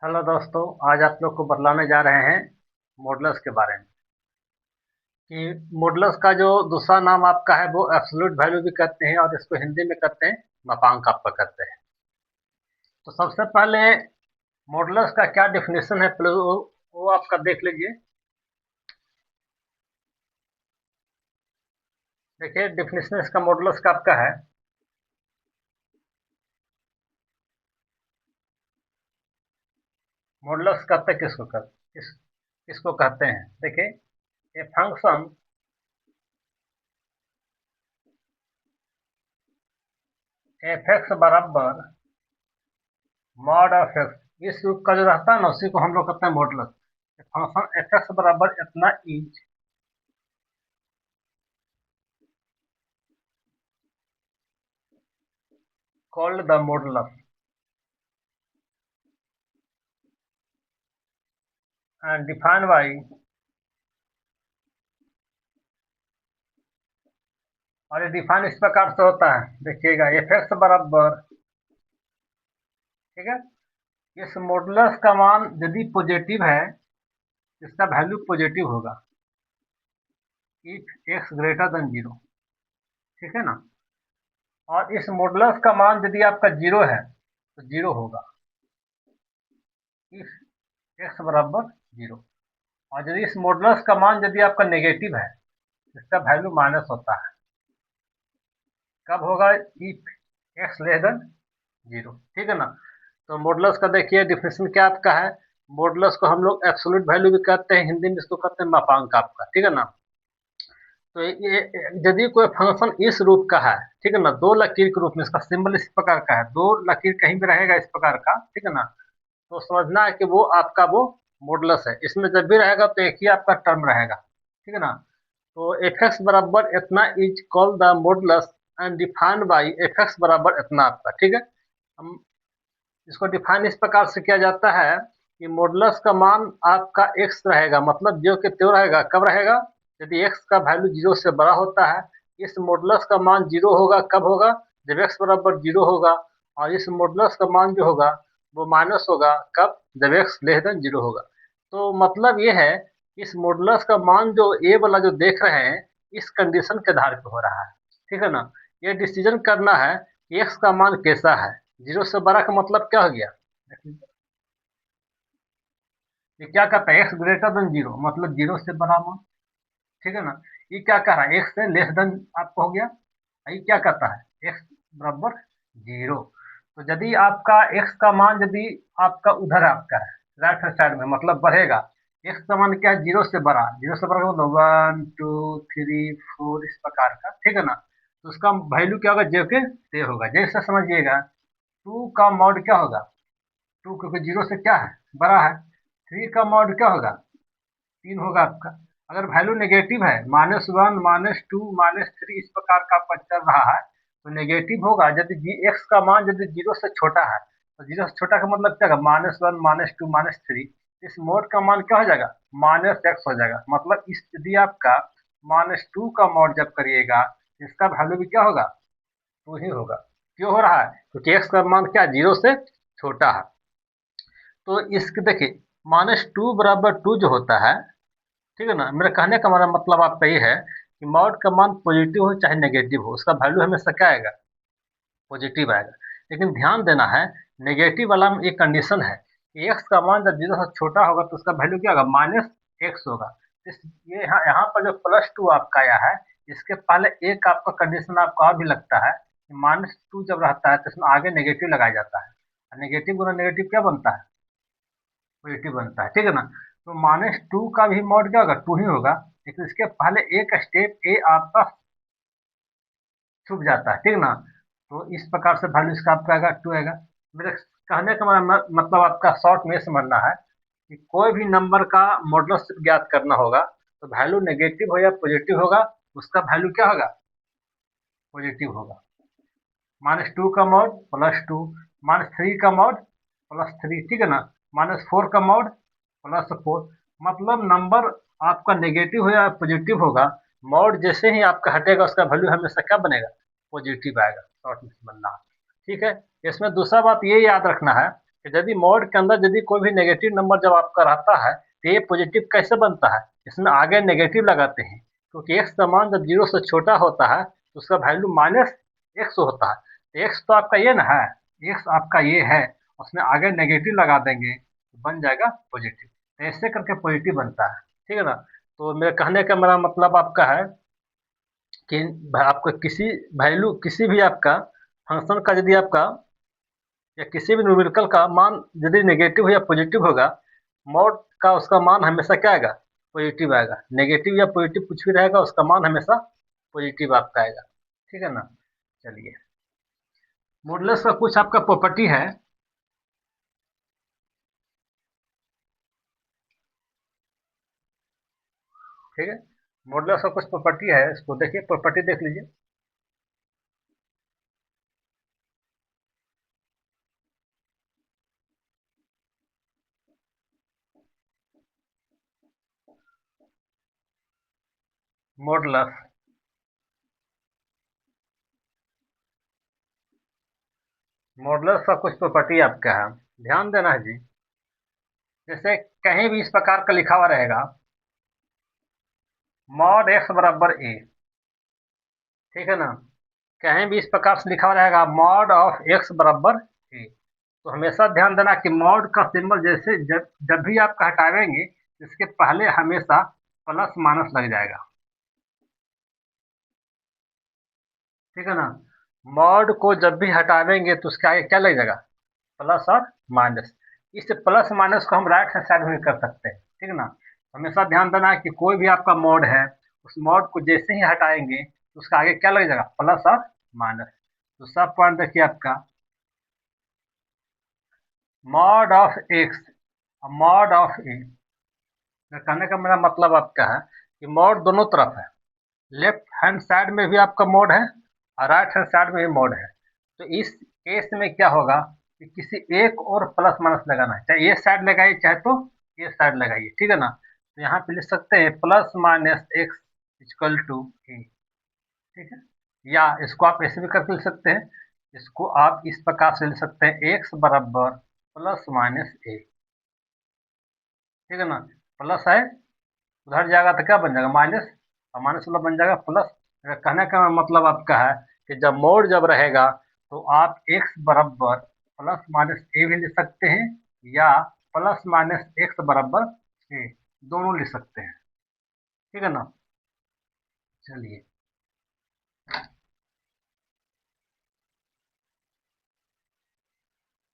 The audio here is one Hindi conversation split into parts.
हेलो दोस्तों, आज आप लोग को बतलाने जा रहे हैं मॉडल्स के बारे में कि मॉडल्स का जो दूसरा नाम आपका है वो एब्सोल्यूट वैल्यू भी कहते हैं और इसको हिंदी में कहते हैं मापांक आपका कहते हैं। तो सबसे पहले मॉडल्स का क्या डेफिनेशन है पहले वो आपका देख लीजिए। देखिए डेफिनेशन इसका मॉडल्स का आपका है। मॉडल्स कहते हैं किसको कहते हैं। देखिए ए फंक्शन एफ एक्स बराबर मॉड ऑफ एक्स, इस रूप का जो रहता है ना उसी को हम लोग कहते हैं मॉडल्स। फंक्शन एफ एक्स बराबर इतना is called the modulus and defined by और ये डिफाइन इस प्रकार से होता है। देखिएगा एफ एक्स बराबर, ठीक है, इस मॉडुलस का मान यदि पॉजिटिव है, इसका वैल्यू पॉजिटिव होगा if x greater than zero, ठीक है ना। और इस मॉडुलस का मान यदि आपका जीरो है तो जीरो होगा इफ एक्स बराबर जीरो। और यदि इस मॉडुलस का मान यदि आपका नेगेटिव है, इसका वैल्यू माइनस होता है। कब होगा? If x less than zero, ठीक है ना। तो मॉडुलस का देखिए डिफिनेशन क्या आपका है। मॉडुलस को हम लोग एब्सोल्यूट वैल्यू भी कहते हैं, हिंदी में इसको कहते हैं मापांक आपका, ठीक है ना। तो ये यदि कोई फंक्शन इस रूप का है, ठीक है ना, दो लकीर के रूप में, इसका सिंबल इस प्रकार का है, दो लकीर कहीं भी रहेगा इस प्रकार का, ठीक है ना, तो समझना है कि वो आपका वो मॉडुलस है। इसमें जब भी रहेगा तो एक ही आपका टर्म रहेगा, ठीक है ना। तो एफ एक्स बराबर इतना is called the modulus and defined by F x बराबर इतना आपका, ठीक है। हम इसको डिफाइन इस प्रकार से किया जाता है कि मॉडुलस का मान आपका एक्स रहेगा, मतलब जो कि त्यों रहेगा। कब रहेगा? यदि एक्स का वैल्यू जीरो से बड़ा होता है। इस मॉडुलस का मान जीरो होगा, कब होगा? जब एक्स बराबर जीरो होगा। और इस मॉडुलस का मान जो होगा वो माइनस होगा, कब? जब एक्स लेस देन जीरो होगा। तो मतलब ये है इस मॉडुलस का मान जो ए वाला जो देख रहे हैं, इस कंडीशन के आधार पर हो रहा है, ठीक है ना। ये डिसीजन करना है कि एक्स का मान कैसा है। जीरो से बड़ा का मतलब क्या हो गया? ये क्या कहता है? एक्स ग्रेटर देन जीरो, मतलब जीरो से बड़ा मान, ठीक है ना। ये क्या कह रहा है? एक्स से लेस देन आपको हो गया। ये क्या कहता है? एक्स बराबर जीरो। तो यदि आपका एक्स का मान यदि आपका उधर आपका है राइट हैंड साइड में, मतलब बढ़ेगा। एक्स का मान क्या है? जीरो से बड़ा। जीरो से बड़ा का मतलब वन टू थ्री फोर इस प्रकार का, ठीक है ना। तो उसका वैल्यू क्या होगा? जो के ते होगा। जैसे समझिएगा टू का मॉड क्या होगा? टू क्योंकि जीरो से क्या है? बड़ा है। थ्री का मॉड क्या होगा? तीन होगा आपका। अगर वैल्यू नेगेटिव है, minus one minus two minus three इस प्रकार का आपका चल रहा है, तो नेगेटिव होगा। यदि जी एक्स का मान यदि जीरो से छोटा है, तो जीरो से छोटा का मतलब क्या होगा? Minus one minus two minus three. इस मोड का मान क्या हो जाएगा? माइनस एक्स हो जाएगा। मतलब इस यदि आपका माइनस टू का मॉड जब करिएगा, इसका वैल्यू भी क्या होगा? टू ही होगा। क्यों हो रहा है? क्योंकि एक्स का मान क्या? जीरो से छोटा है। तो इसके देखिए माइनस टू बराबर टू जो होता है, ठीक है ना। मेरे कहने का हमारा मतलब आपका ये है कि मॉड का मान पॉजिटिव हो चाहे नेगेटिव हो, उसका वैल्यू हमेशा क्या आएगा? पॉजिटिव आएगा। लेकिन ध्यान देना है, नेगेटिव वाला में एक कंडीशन है कि एक्स का मान जब जीरो से छोटा होगा तो उसका वैल्यू क्या होगा? माइनस एक्स होगा। इस ये यहाँ पर जो प्लस टू आपका आया है, इसके पहले एक आपका कंडीशन आपको और भी लगता है कि माइनस टू जब रहता है तो इसमें आगे नेगेटिव लगाया जाता है। नेगेटिव गुना नेगेटिव क्या बनता है? पॉजिटिव बनता है, ठीक है ना। तो माइनस टू का भी मॉड क्या होगा? टू ही होगा। लेकिन इसके पहले एक स्टेप ए आपका छुप जाता है, ठीक ना। तो इस प्रकार से वैल्यू इसका आपका आएगा टू आएगा। मेरे कहने का मतलब आपका शॉर्ट में समझना है कि कोई भी नंबर का मॉडुलस ज्ञात करना होगा तो वैल्यू नेगेटिव हो या पॉजिटिव होगा, उसका वैल्यू क्या होगा? पॉजिटिव होगा। माइनस टू का mod plus two, minus three का मॉड प्लस थ्री, ठीक है ना। माइनस फोर का मॉड प्लस फोर। मतलब नंबर आपका नेगेटिव हो या पॉजिटिव होगा, मॉड जैसे ही आपका हटेगा उसका वैल्यू हमेशा क्या बनेगा? पॉजिटिव आएगा। शॉर्ट में समझना है, ठीक है। इसमें दूसरा बात ये याद रखना है कि यदि मॉड के अंदर यदि कोई भी नेगेटिव नंबर जब आपका रहता है तो ये पॉजिटिव कैसे बनता है, इसमें आगे नेगेटिव लगाते हैं, क्योंकि एक्स का मान जब 0 से छोटा होता है तो उसका वैल्यू माइनस एक्स होता है। तो एक्स तो आपका ये ना है, एक्स आपका ये है, उसमें आगे नेगेटिव लगा देंगे तो बन जाएगा पॉजिटिव। तो ऐसे करके पॉजिटिव बनता है, ठीक है ना। तो मेरे कहने का मेरा मतलब आपका है कि आपको किसी वैल्यू किसी भी आपका फंक्शन का यदि आपका या किसी भी न्यूमेरिकल का मान यदि नेगेटिव या पॉजिटिव होगा, मॉड का उसका मान हमेशा क्या आएगा, पॉजिटिव आएगा। नेगेटिव या पॉजिटिव कुछ भी रहेगा उसका मान हमेशा पॉजिटिव आपका आएगा, ठीक है ना। चलिए, मॉडुलस का कुछ आपका प्रॉपर्टी है, ठीक है। मॉडुलस का कुछ प्रॉपर्टी है, इसको देखिए, प्रॉपर्टी देख लीजिए। मॉडुलस मॉडुलस का कुछ प्रॉपर्टी आपका है, ध्यान देना है जी। जैसे कहीं भी इस प्रकार का लिखा हुआ रहेगा, मॉड एक्स बराबर ए, ठीक है ना। कहीं भी इस प्रकार से लिखा हुआ रहेगा मॉड ऑफ एक्स बराबर ए, तो हमेशा ध्यान देना कि मॉड का सिंबल जैसे जब जब भी आप हटावेंगे इसके पहले हमेशा प्लस माइनस लग जाएगा, ठीक है ना। मॉड को जब भी हटावेंगे तो उसके आगे क्या लग जाएगा, प्लस और माइनस। इस प्लस माइनस को हम राइट हैंड साइड में कर सकते हैं, ठीक है ना। हमेशा ध्यान देना है कि कोई भी आपका मॉड है, उस मॉड को जैसे ही हटाएंगे तो उसका आगे क्या लग जाएगा, प्लस और माइनस। तो सब पॉइंट देखिए आपका, mod of X, mod of A, कहने का मेरा मतलब आपका है कि मॉड दोनों तरफ है, लेफ्ट हैंड साइड में भी आपका मॉड है और राइट हैंड साइड में भी मॉड है। तो इस केस में क्या होगा कि किसी एक और प्लस माइनस लगाना है, चाहे ये साइड लगाइए चाहे तो ये साइड लगाइए, ठीक है ना। तो यहाँ पे लिख सकते हैं plus minus X equal to A, ठीक है। या इसको आप ऐसे भी करके लिख सकते हैं, इसको आप इस प्रकार से लिख सकते हैं एक्स बराबर प्लस माइनस ए, ठीक है ना। प्लस है, उधर जाएगा तो क्या बन जाएगा, माइनस, और माइनस वाला बन जाएगा प्लस। कहने का मतलब आपका है कि जब मोड जब रहेगा तो आप एक्स बराबर प्लस माइनस ए भी लिख सकते हैं, या प्लस माइनस एक्स बराबर ए, दोनों लिख सकते हैं, ठीक है ना। चलिए,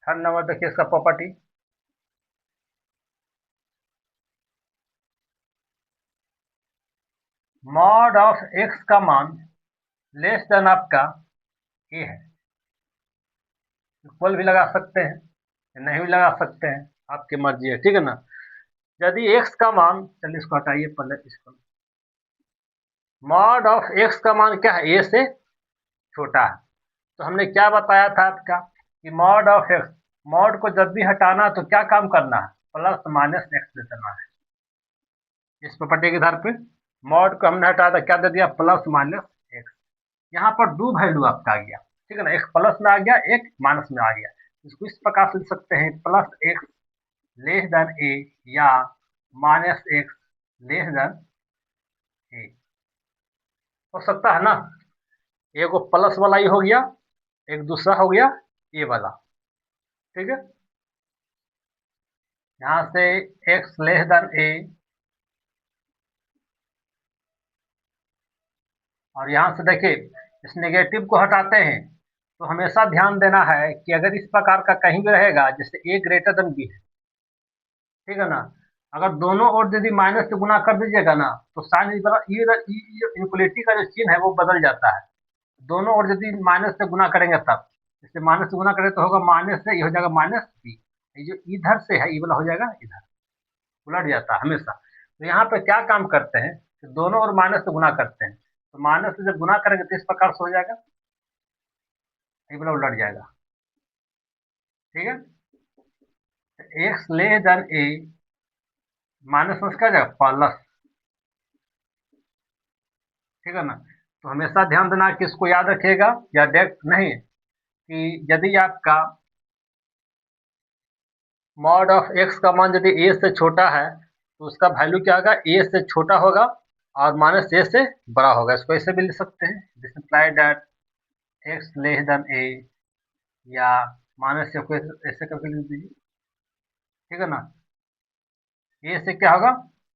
थर्ड नंबर देखिए इसका प्रॉपर्टी, मॉड ऑफ एक्स का मान लेस देन आपका ए है। इक्वल भी लगा सकते हैं, नहीं भी लगा सकते हैं, आपकी मर्जी है, ठीक है ना। यदि एक्स का मान, चलिए इसको हटाइए पहले, इसको मॉड ऑफ एक्स का मान क्या है, ए से छोटा है। तो हमने क्या बताया था आपका कि मॉड ऑफ एक्स, मॉड को जब भी हटाना तो क्या काम करना है, प्लस माइनस एक्स दे देना है। इस प्रॉपर्टी के आधार पे मॉड को हमने हटाया था, क्या दे दिया, प्लस माइनस एक्स। यहाँ पर दो वैल्यू आपका आ गया, ठीक है ना, एक प्लस में आ गया एक माइनस में आ गया। इसको इस प्रकार से लिख सकते हैं, plus x less than A, या माइनस एक्स लेस देन ए, हो सकता है ना। एक वो प्लस वाला ही हो गया, एक दूसरा हो गया ए वाला, ठीक है। यहाँ से एक्स लेस देन ए, और यहाँ से देखिए इस नेगेटिव को हटाते हैं तो हमेशा ध्यान देना है कि अगर इस प्रकार का कहीं भी रहेगा जैसे ए ग्रेटर देन बी है, ठीक है ना, अगर दोनों ओर यदि माइनस से गुना कर दीजिएगा ना तो साइन इक्वलिटी का जो चिन्ह है वो बदल जाता है। दोनों ओर यदि माइनस से गुना करेंगे तब, जैसे माइनस से गुना करें तो होगा माइनस से, ये हो जाएगा माइनस बी, ये जो इधर से है ये वाला हो जाएगा इधर, उलट जाता है हमेशा। तो यहाँ पे क्या काम करते हैं कि दोनों ओर माइनस से गुना करते हैं, तो माइनस से जब गुना करेंगे तो इस प्रकार से हो जाएगा, ये वाला उलट जाएगा, ठीक है। एक्स लेस देन ए, माइनस में क्या जाएगा प्लस, ठीक है ना। तो हमेशा ध्यान देना कि इसको याद रखिएगा, या डायरेक्ट नहीं कि यदि आपका मॉड ऑफ एक्स का मान यदि ए से छोटा है तो उसका वैल्यू क्या होगा, ए से छोटा होगा और माइनस ए से बड़ा होगा। इसको ऐसे भी लिख सकते हैं, this imply that X less than A, या माइनस ए को ऐसे करके लिख दीजिए, ठीक है ना। ए से क्या होगा,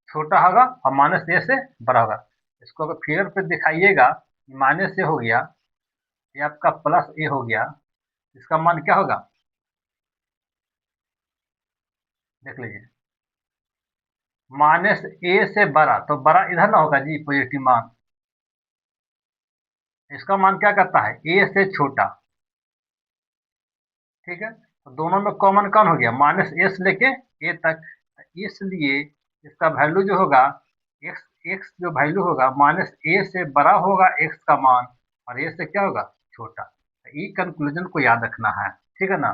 छोटा होगा और माइनस ए से बड़ा होगा। इसको अगर फिगर पे दिखाइएगा, माइनस ए हो गया, ये आपका प्लस ए हो गया, इसका मान क्या होगा, देख लीजिए, माइनस ए से बड़ा, तो बड़ा इधर ना होगा जी, पॉजिटिव मान। इसका मान क्या करता है, ए से छोटा, ठीक है। तो दोनों में कॉमन कौन हो गया, माइनस ए से लेके ए तक, इसलिए इसका वैल्यू जो होगा, एक्स एक्स जो वैल्यू होगा माइनस ए से बड़ा होगा एक्स का मान, और ए से क्या होगा, छोटा। तो ये कंक्लूजन को याद रखना है, ठीक है ना,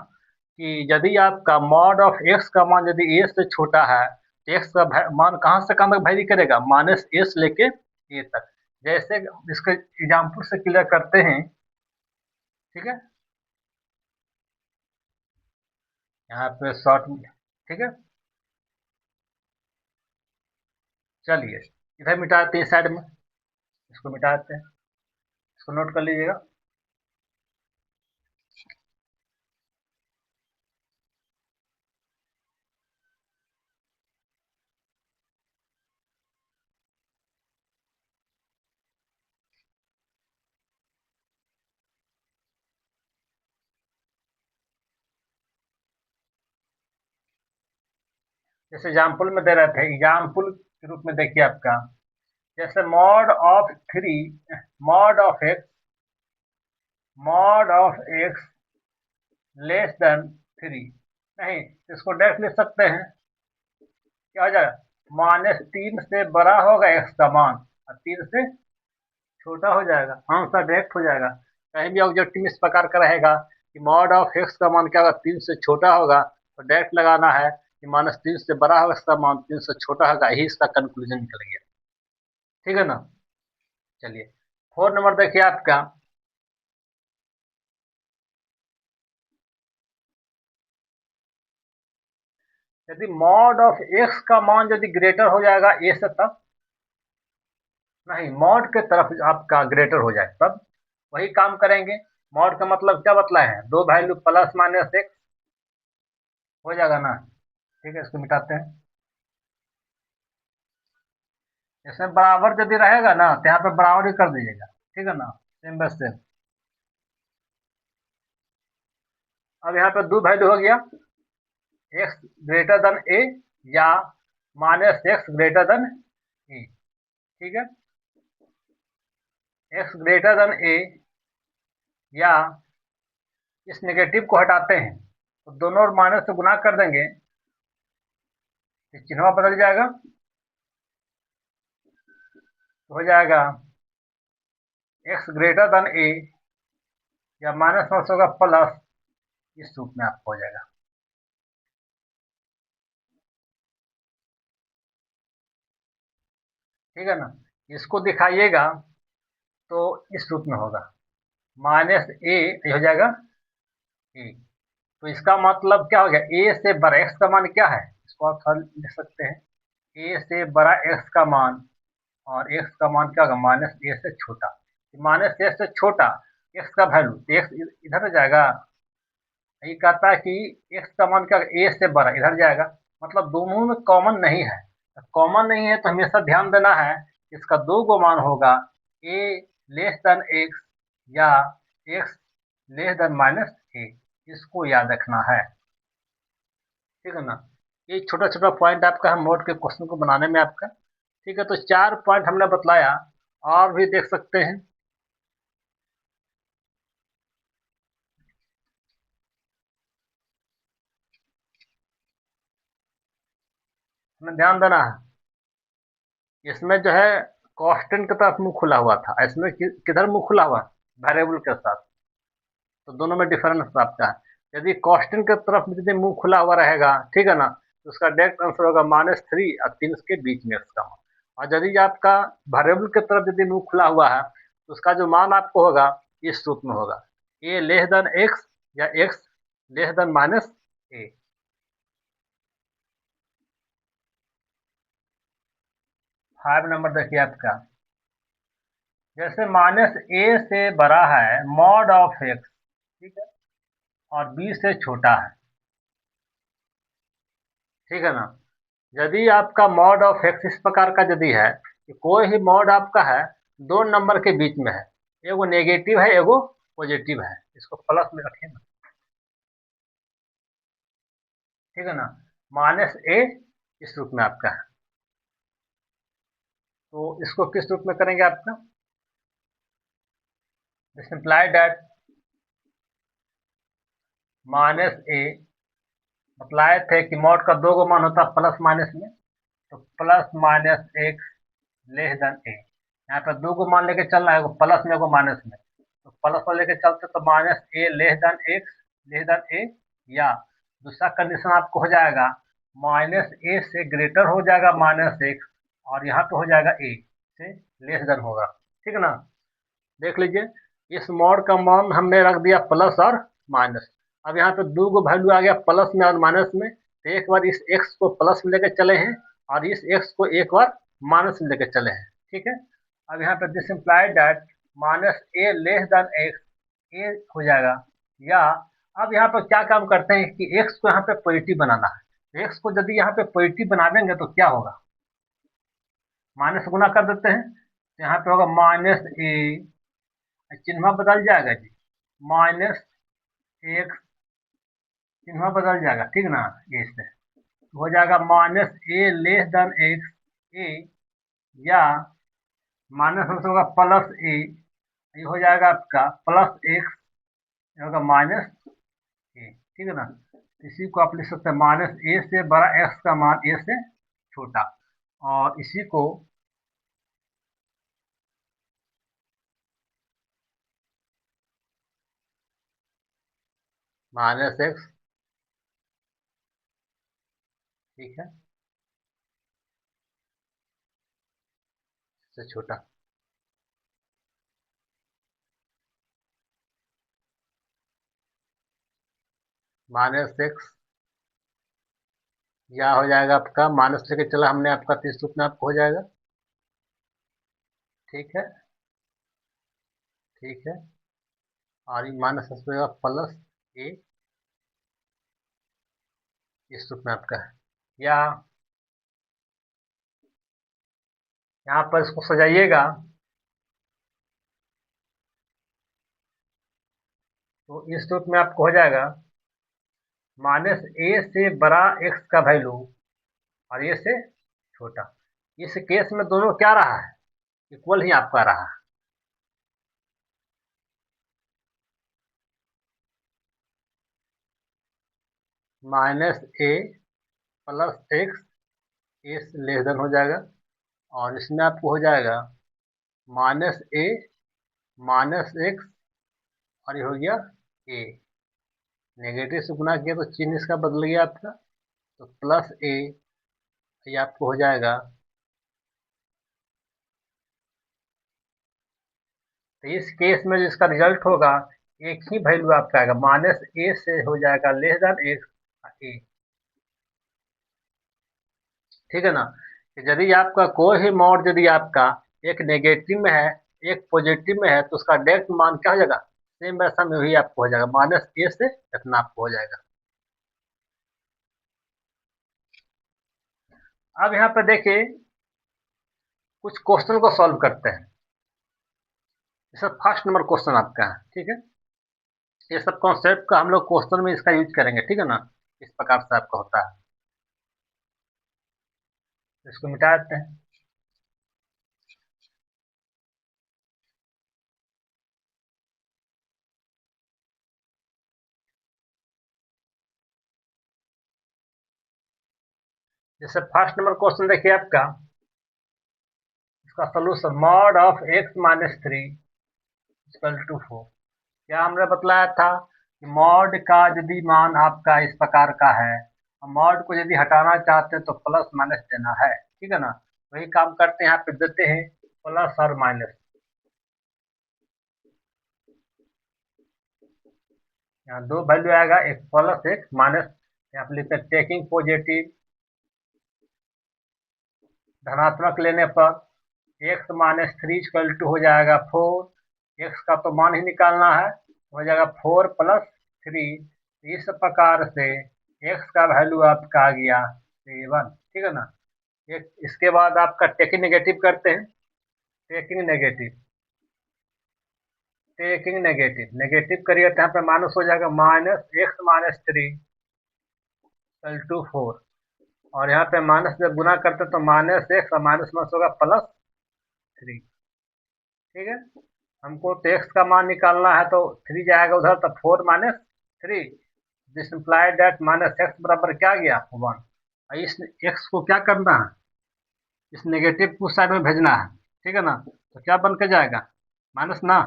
कि यदि आपका मॉड ऑफ एक्स का मान यदि ए से छोटा है तो एक्स का मान कहाँ से कहाँ तक वैरी करेगा, माइनस ए से लेके ए तक। जैसे इसके एग्जाम्पल से क्लियर करते हैं, ठीक है, यहाँ पे शॉर्ट, ठीक है। चलिए इधर मिटाते हैं साइड में, इसको मिटाते हैं, इसको नोट कर लीजिएगा। जैसे एग्जाम्पल में दे रहे थे, एग्जाम्पल के रूप में देखिए आपका, जैसे mod of X mod of x less then 3, नहीं, इसको डायरेक्ट लिख सकते हैं, क्या हो जाएगा, -3 से बड़ा होगा एक्स का मान और 3 से छोटा हो जाएगा, आंसर डायरेक्ट हो जाएगा। कहीं भी ऑब्जेक्टिव इस प्रकार का रहेगा कि मॉड ऑफ एक्स का मान क्या होगा, 3 से छोटा होगा, तो डायरेक्ट लगाना है कि -3 से बड़ा होगा इसका मान, 3 से छोटा होगा, यही इसका कंक्लूजन निकल गया, ठीक है ना। चलिए 4 नंबर देखिए आपका, यदि मॉड ऑफ एक्स का मान यदि ग्रेटर हो जाएगा ए से, तब नहीं, मॉड के तरफ आपका ग्रेटर हो जाए तब वही काम करेंगे। मॉड का मतलब क्या बतलाए हैं, दो वैल्यू प्लस माइनस एक्स हो जाएगा ना, ठीक है। इसको मिटाते हैं, इसमें बराबर यदि रहेगा ना तो यहाँ पे बराबर ही कर दीजिएगा, ठीक है ना, सेम बस सेम। अब यहाँ पे दो वैल्यू हो गया, एक्स ग्रेटर देन ए या माइनस एक्स ग्रेटर देन ए, ठीक है। एक्स ग्रेटर देन ए या इस नेगेटिव को हटाते हैं तो दोनों और माइनस से गुना कर देंगे, चिन्ह बदल जाएगा, तो हो जाएगा एक्स ग्रेटर देन ए या माइनस में होगा प्लस, इस रूप में आपको हो जाएगा, ठीक है ना। इसको दिखाइएगा तो इस रूप में होगा, माइनस ए हो जाएगा ए, तो इसका मतलब क्या हो गया, ए से बड़ा एक्स का मान क्या है, इसको आप लिख सकते हैं, ए से बड़ा एक्स का मान, और एक्स का मान क्या होगा, माइनस ए से छोटा। माइनस ए से छोटा एक्स का वैल्यू, एक्स इधर हो जाएगा, ये कहता है कि एक्स का मान क्या, ए से बड़ा इधर जाएगा, मतलब दोनों में कॉमन नहीं है। कॉमन नहीं है तो हमेशा ध्यान देना है, इसका दो गो मान होगा, ए लेस देन एक्स या एक्स लेस देन माइनस ए, इसको याद रखना है, ठीक है ना। ये छोटा छोटा पॉइंट आपका हम नोट के क्वेश्चन को बनाने में आपका, ठीक है। तो 4 पॉइंट हमने बतलाया, और भी देख सकते हैं, हमें ध्यान देना है। इसमें जो है कांस्टेंट की तरफ मुंह खुला हुआ था, इसमें किधर मुंह खुला हुआ, वेरिएबल के साथ, तो दोनों में डिफरेंस आपका है। यदि कांस्टेंट की तरफ यदि मुंह खुला हुआ रहेगा, ठीक है ना, तो उसका डायरेक्ट आंसर होगा -3 और 3 के बीच में इसका मान। और यदि आपका वेरिएबल की तरफ यदि मुंह खुला हुआ है तो उसका जो मान आपको होगा इस रूप में होगा, ए लेस देन एक्स या एक्स लेस देन माइनस ए, 5 नंबर देखिए आपका, जैसे माइनस ए से बड़ा है मॉड ऑफ एक्स, ठीक है, और बी से छोटा है, ठीक है ना। यदि आपका मॉड ऑफ एक्स इस प्रकार का यदि है कि कोई भी मॉड आपका है दो नंबर के बीच में है, एगो नेगेटिव है एगो पॉजिटिव है, इसको प्लस में रखें ना, ठीक है ना। माइनस ए इस रूप में आपका है, तो इसको किस रूप में करेंगे आपका, सिंप्लाई दैट माइनस ए, बतलाए थे कि मॉड का दो गो मान होता है प्लस माइनस में, तो plus minus X less than A, यहाँ पर दो गो मान लेके चलना है, प्लस में एगो माइनस में, तो प्लस में लेके चलते तो minus A less than X less than A, या दूसरा कंडीशन आपको हो जाएगा माइनस ए से ग्रेटर हो जाएगा माइनस एक्स, और यहाँ पे हो जाएगा ए से लेस देन होगा, ठीक है ना। देख लीजिए, इस मॉड का मान हमने रख दिया प्लस और माइनस, अब यहाँ पे दो गो वैल्यू आ गया प्लस में और माइनस में, तो एक बार इस एक्स को प्लस में लेकर चले हैं और इस एक्स को एक बार माइनस में लेकर चले हैं, ठीक है। अब यहाँ पे this implied that minus A less than X, A हो जाएगा, या अब यहाँ पर क्या काम करते हैं कि एक्स को यहाँ पे पॉजिटिव बनाना है, एक्स को यदि यहाँ पे पॉजिटिव बना देंगे तो क्या होगा, माइनस गुना कर देते हैं, तो यहाँ पे होगा माइनस ए, चिन्ह बदल जाएगा जी, माइनस एक्स, चिन्ह बदल जाएगा, ठीक ना, ये से हो जाएगा minus A less than X ए, या माइनस हमसे होगा प्लस ए, ये हो जाएगा आपका प्लस एक्स, ये होगा माइनस ए, ठीक है ना। इसी को आप लिख सकते हैं माइनस ए से बड़ा एक्स का मान ए से छोटा, और इसी को माइनस एक्स, ठीक है, से छोटा, माइनस एक्स, या हो जाएगा आपका माइनस लेके चला हमने आपका, तीस रूप में आपको हो जाएगा, ठीक है, ठीक है, और ये माइनस होगा प्लस ए इस रूप में आपका है, या यहाँ पर इसको सजाइएगा तो इस रूप में आपको हो जाएगा माइनस ए से बड़ा एक्स का वैल्यू और ए से छोटा, इस केस में दोनों क्या रहा है, इक्वल ही आपका रहा है, माइनस ए प्लस एक्स ए से लेस देन हो जाएगा, और इसमें आपको हो जाएगा माइनस ए माइनस एक्स, और ये हो गया ए, नेगेटिव से गुना किया तो चिन्ह इसका बदल गया आपका, तो प्लस ए, ये आपको हो जाएगा, तो इस केस में जो इसका रिजल्ट होगा एक ही वैल्यू आपका आएगा, माइनस ए से हो जाएगा लेस देन एक्स ए, ठीक है ना। कि यदि आपका कोई भी मॉड यदि आपका एक नेगेटिव में है एक पॉजिटिव में है तो उसका डायरेक्ट मान क्या हो जाएगा, सेम वैसा में ही आपको हो जाएगा, माइनस ए से इतना आपको हो जाएगा। अब यहाँ पे देखिए कुछ क्वेश्चन को सॉल्व करते हैं, जैसे फर्स्ट नंबर क्वेश्चन आपका है, ठीक है, ये सब कॉन्सेप्ट का हम लोग क्वेश्चन में इसका यूज करेंगे, ठीक है ना, इस प्रकार से आपका होता है, इसको मिटा देते हैं। जैसे फर्स्ट नंबर क्वेश्चन देखिए आपका, इसका solution mod of x minus three equal to four, क्या हमने बतलाया था कि मॉड का यदि मान आपका इस प्रकार का है, मॉड को यदि हटाना चाहते हैं तो प्लस माइनस देना है, ठीक है ना, वही काम करते हैं, यहाँ पे देते हैं प्लस और माइनस, यहाँ दो वैल्यू आएगा, एक प्लस एक माइनस, यहाँ पे लिखते हैं टेकिंग पॉजिटिव धनात्मक लेने पर x माइनस 3 इक्वल टू हो जाएगा 4। x का तो मान ही निकालना है, हो जाएगा 4 प्लस 3। इस प्रकार से x का वैल्यू आपका आ गया 7, ठीक है ना। इसके बाद आपका टेकिंग नेगेटिव करते हैं। टेकिंग नेगेटिव करिए तो यहाँ पे माइनस हो जाएगा, minus x minus 3 equal to 4। और यहाँ पे माइनस जब गुना करते हैं तो माइनस एक्स और माइनस माइनस होगा प्लस 3, ठीक है। हमको तो एक्स का मान निकालना है तो 3 जाएगा उधर, तो 4 minus 3, this implied that minus x बराबर क्या गया 1। इस एक्स को क्या करना है, इस नेगेटिव को साइड में भेजना है, ठीक है ना। तो क्या बन के जाएगा, माइनस ना,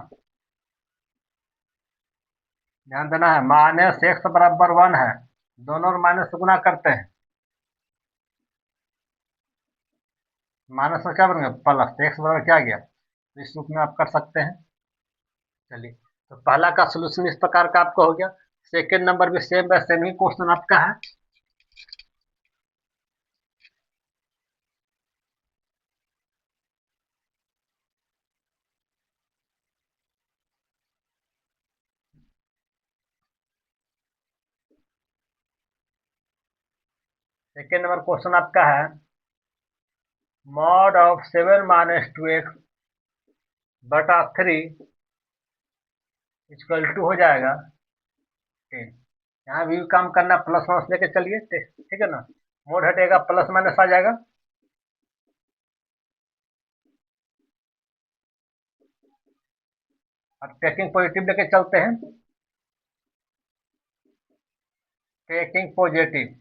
ध्यान देना है। माइनस एक्स बराबर 1 है, दोनों माइनस से गुना करते हैं, माइनस में क्या बनेगा प्लस, एक्स बराबर क्या गया, तो इस रूप में आप कर सकते हैं। चलिए, तो पहला का सोल्यूशन इस प्रकार का आपका हो गया। सेकेंड नंबर भी सेम ही क्वेश्चन आपका है। सेकेंड नंबर क्वेश्चन आपका है, मॉड ऑफ 7 माइनस 2x बटा 3 इक्वल टू हो जाएगा 10। यहाँ भी काम करना, प्लस माइनस लेके चलिए, ठीक है ना। मोड हटेगा, प्लस माइनस आ जाएगा। अब टेकिंग पॉजिटिव लेके चलते हैं। टेकिंग पॉजिटिव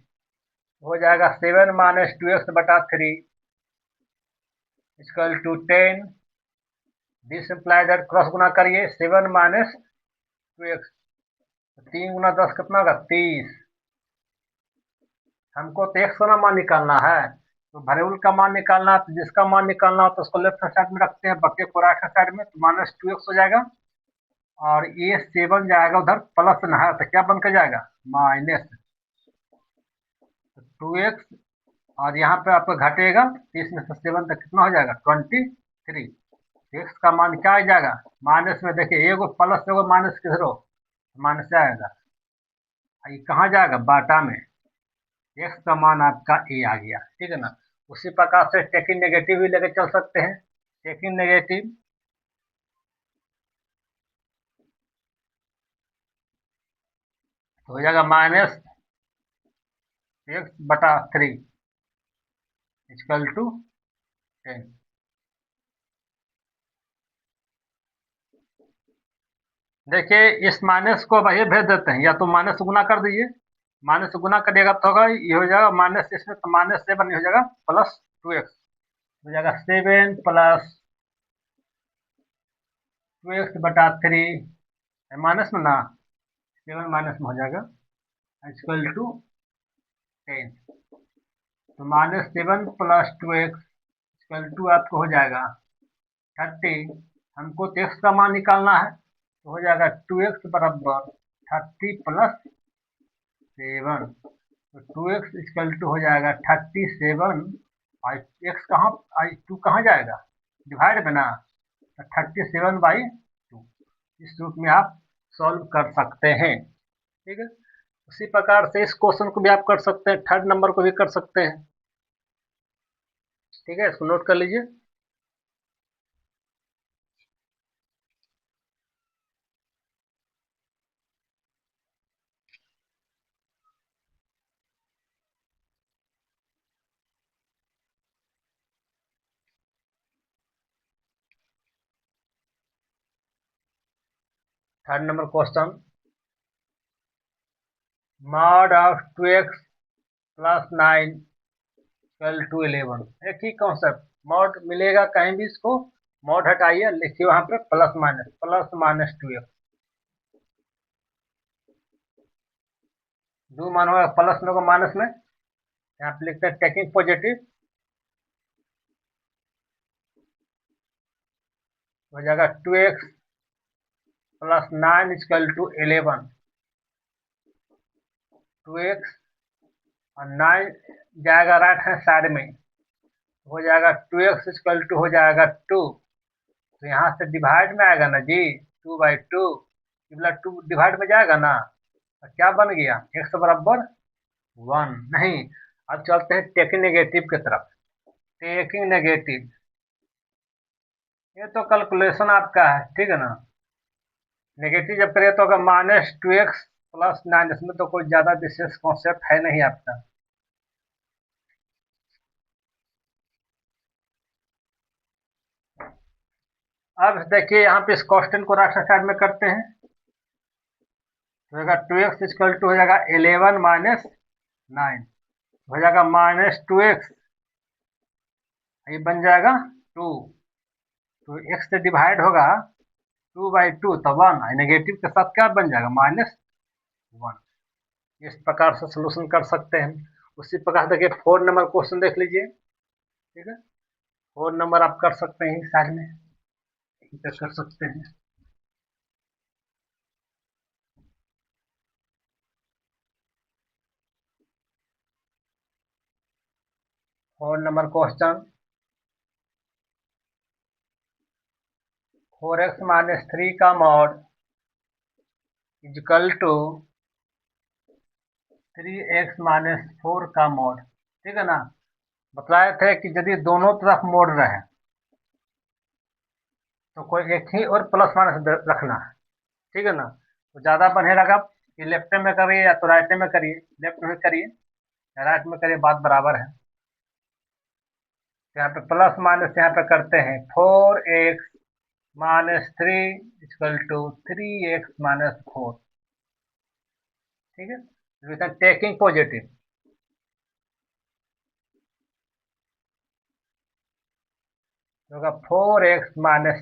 हो जाएगा 7 माइनस 2x बटा 3 equal to 10। This imply that cross गुना करिए, 7 माइनस 2x, 3 गुना 10 कितना होगा 30। हमको तो एक्स का मान निकालना है, तो वेरिएबल का मान निकालना है, तो जिसका मान निकालना हो तो उसको लेफ्ट हैंड साइड में रखते हैं, बके को राइट हैंड साइड में, तो माइनस 2x हो जाएगा। और ये 7 जाएगा उधर, प्लस न है तो क्या बन के जाएगा माइनस 2x। और यहाँ पे आपका घटेगा, 30 में से 7 तक कितना हो जाएगा 23। एक्स का मान क्या आ जाएगा माइनस में, देखिए एगो प्लस एगो माइनस किधर हो, माइनस से आएगा, ये कहाँ जाएगा बाटा में। एक्स का मान आपका ए आ गया, ठीक है ना। उसी प्रकार से टेकिंग नेगेटिव भी लेके चल सकते हैं। टेकिंग नेगेटिव हो जाएगा माइनस एक्स बटा 3 इक्वल टू 10। देखिए इस माइनस को अब ये भेज देते हैं, या तो माइनस से गुना कर दीजिए, माइनस से गुना करिएगा तो होगा ये हो जाएगा माइनस, इसमें तो माइनस 7 हो जाएगा प्लस 2x, हो जाएगा 7 प्लस 2x बटा 3, माइनस में ना, 7 माइनस में हो जाएगा इक्वल टू 10। तो minus 7 plus 2x equal to आपको हो जाएगा 30। हमको तो x का मान निकालना है, तो हो जाएगा 2x बराबर 30 प्लस 7, तो 2x इक्वल टू हो जाएगा 37। और x कहाँ, 2 कहाँ जाएगा डिवाइड में ना, तो 37/2। इस रूप में आप सॉल्व कर सकते हैं, ठीक है। उसी प्रकार से इस क्वेश्चन को भी आप कर सकते हैं, थर्ड नंबर को भी कर सकते हैं, ठीक है। इसको नोट कर लीजिए। Third number question, mod of 2x plus 9 equal to 11। एक ही कॉन्सेप्ट, मॉड मिलेगा कहीं भी, इसको मॉड हटाइए, लिखिए वहां पे प्लस माइनस 2x, दो मान होगा प्लस में होगा माइनस में, यहाँ पे लिखते हैं टेकिंग पॉजिटिव, हो जाएगा 2x plus 9 equal to 11। 2x और 9 जाएगा राइट हैंड साइड में, हो जाएगा 2x इक्वल टू हो जाएगा 2, तो यहाँ से डिवाइड में आएगा ना जी, 2/2, ये वाला 2 डिवाइड में जाएगा ना, तो क्या बन गया, x बराबर 1। नहीं, अब चलते हैं टेकिंग नेगेटिव की तरफ। टेकिंग नेगेटिव, ये तो कैलकुलेशन आपका है, ठीक है ना। नेगेटिव जब करिए तो अगर -2x + 9, इसमें तो कोई ज़्यादा विशेष कॉन्सेप्ट है नहीं आपका। अब देखिए यहाँ पे इस क्वेश्चन को राइट साइड में करते हैं, तो होगा 2x इक्वल टू हो जाएगा 11 माइनस 9, हो जाएगा -2x, ये बन जाएगा 2, तो x से डिवाइड होगा 2/2, तो 1, नेगेटिव के साथ क्या बन जाएगा, -1। इस प्रकार से सोल्यूशन कर सकते हैं। उसी प्रकार से देखिए 4 नंबर क्वेश्चन देख लीजिए, ठीक है। 4 नंबर आप कर सकते हैं साइड में, कर सकते हैं। 4 नंबर क्वेश्चन, 4x माइनस 3 का mod is equal to 3x minus 4 का मॉड, ठीक है ना। बताए थे कि यदि दोनों तरफ मोड़ रहे तो कोई एक ही और प्लस माइनस रखना है, ठीक है ना। तो ज़्यादा बनेगा कि लेफ्ट में करिए या तो राइट में करिए, लेफ्ट में करिए या राइट में करिए, बात बराबर है। यहाँ पे प्लस माइनस यहाँ पे करते हैं, 4x minus 3 equal to 3x minus 4, ठीक है। टेकिंग पॉजिटिव, होगा 4x माइनस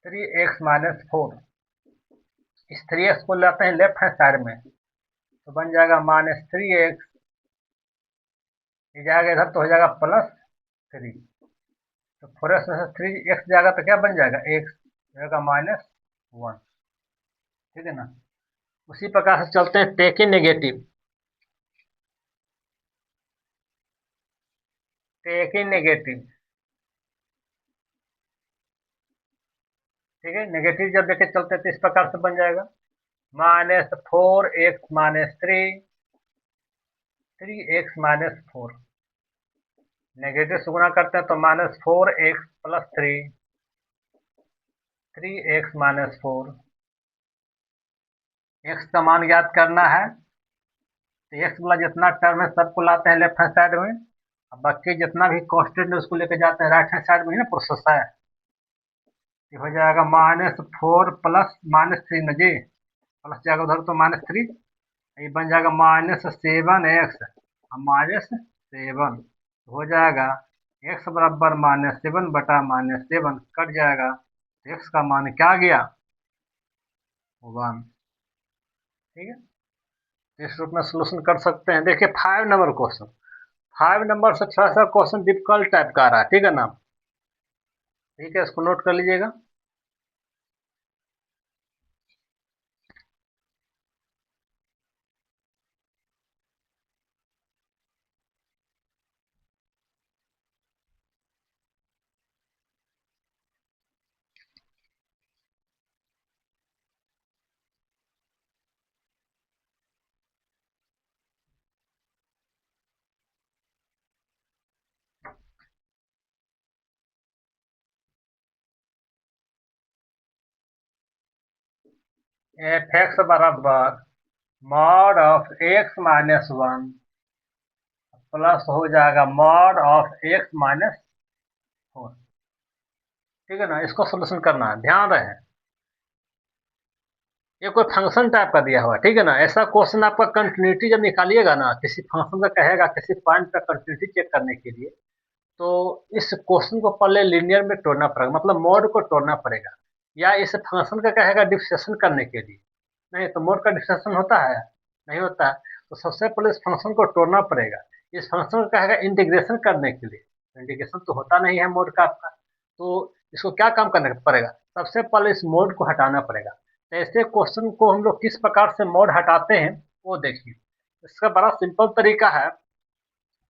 3x माइनस 4, इस 3x को लाते हैं लेफ्ट हैंड साइड में, तो बन जाएगा -3x, ये जाएगा इधर तो हो जाएगा +3, तो 4x में से 3x जाएगा तो क्या बन जाएगा, x जाएगा -1, ठीक है ना। उसी प्रकार से चलते हैं टेकिंग नेगेटिव। टेकिंग नेगेटिव, ठीक है। नेगेटिव जब लेके चलते हैं तो इस प्रकार से बन जाएगा, -4x minus 3x minus 4, negative से गुणा करते हैं तो -4x + 3x माइनस 4, x का मान ज्ञात करना है, तो x वाला जितना टर्म है सबको लाते हैं लेफ्ट हैंड साइड में, अब बाकी जितना भी कांस्टेंट है उसको लेके जाते हैं राइट हैंड साइड में, ही ना प्रोसेस है। ये हो जाएगा -4 + -3 न जी, प्लस जाएगा उधर तो -3, ये बन जाएगा -7x -7, हो जाएगा x बराबर -7 बटा -7, कट जाएगा, तो x का मान क्या आ गया, 1, ठीक है। तो इस रूप में सोल्यूशन कर सकते हैं। देखिए 5 नंबर क्वेश्चन, 5 नंबर से थोड़ा सा क्वेश्चन डिफिकल्ट टाइप का आ रहा है, ठीक है ना। ठीक है, इसको नोट कर लीजिएगा। f(x) बराबर mod of x minus 1 plus हो जाएगा मॉड ऑफ x माइनस 4, ठीक है ना। इसको सोल्यूशन करना है, ध्यान रहे, ये कोई फंक्शन टाइप का दिया हुआ है, ठीक है ना। ऐसा क्वेश्चन आपका कंटिन्यूटी जब निकालिएगा ना, किसी फंक्शन का कहेगा किसी पॉइंट का कंटिन्यूटी चेक करने के लिए, तो इस क्वेश्चन को पहले लीनियर में तोड़ना पड़ेगा, मतलब मोड को तोड़ना पड़ेगा, या इस फंक्शन का कहेगा डिफरेंशिएशन करने के लिए, नहीं तो मोड का डिफरेंशिएशन होता है, नहीं होता है। तो सबसे पहले इस फंक्शन को तोड़ना पड़ेगा, इस फंक्शन का कहेगा इंटीग्रेशन करने के लिए, इंटीग्रेशन तो होता नहीं है मोड का आपका, तो इसको क्या काम करना पड़ेगा, सबसे पहले इस मोड को हटाना पड़ेगा। तो ऐसे क्वेश्चन को हम लोग किस प्रकार से मोड हटाते हैं वो देखिए। इसका बड़ा सिंपल तरीका है,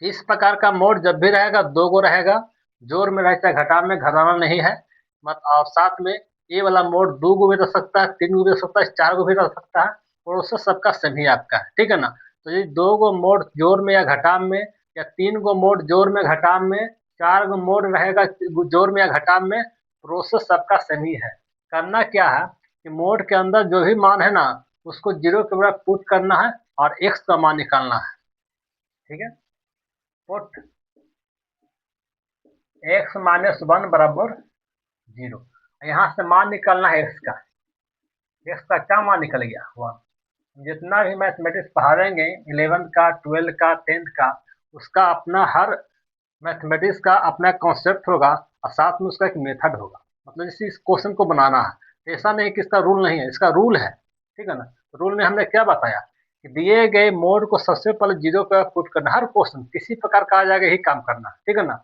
इस प्रकार का मोड जब भी रहेगा दो गो रहेगा, जोड़ में रहे चाहे घटा में, घटाना नहीं है मत। और साथ में ये वाला मोड दो गो भी रह सकता है, तीन गो भी रह सकता है, चार गो भी रह सकता है, प्रोसेस सबका सेम ही आपका है, ठीक है ना। तो ये दो गो मोड जोड़ में या घटाव में, या तीन गो मोड जोड़ में घटाव में, चार गो मोड रहेगा जोड़ में या घटाव में, प्रोसेस सबका सेम ही है। करना क्या है कि मोड के अंदर जो भी मान है ना उसको जीरो के बराबर पुट करना है और एक्स का मान निकालना है, ठीक है। पुट एक्स माइनस वन बराबर जीरो। यहाँ से मान निकालना है एक्स का। एक्स का क्या मान निकल गया? वन। जितना भी मैथमेटिक्स पढ़ाएंगे 11th का, 12th का, 10th का, उसका अपना हर मैथमेटिक्स का अपना कॉन्सेप्ट होगा और साथ में उसका एक मेथड होगा। मतलब जैसे इस क्वेश्चन को बनाना है तो ऐसा नहीं कि इसका रूल नहीं है, इसका रूल है, ठीक है ना। रूल में हमने क्या बताया कि दिए गए मोड को सबसे पहले जीरो पर पुट करना। हर क्वेश्चन किसी प्रकार का आ जाएगा यही काम करना है, ठीक है ना।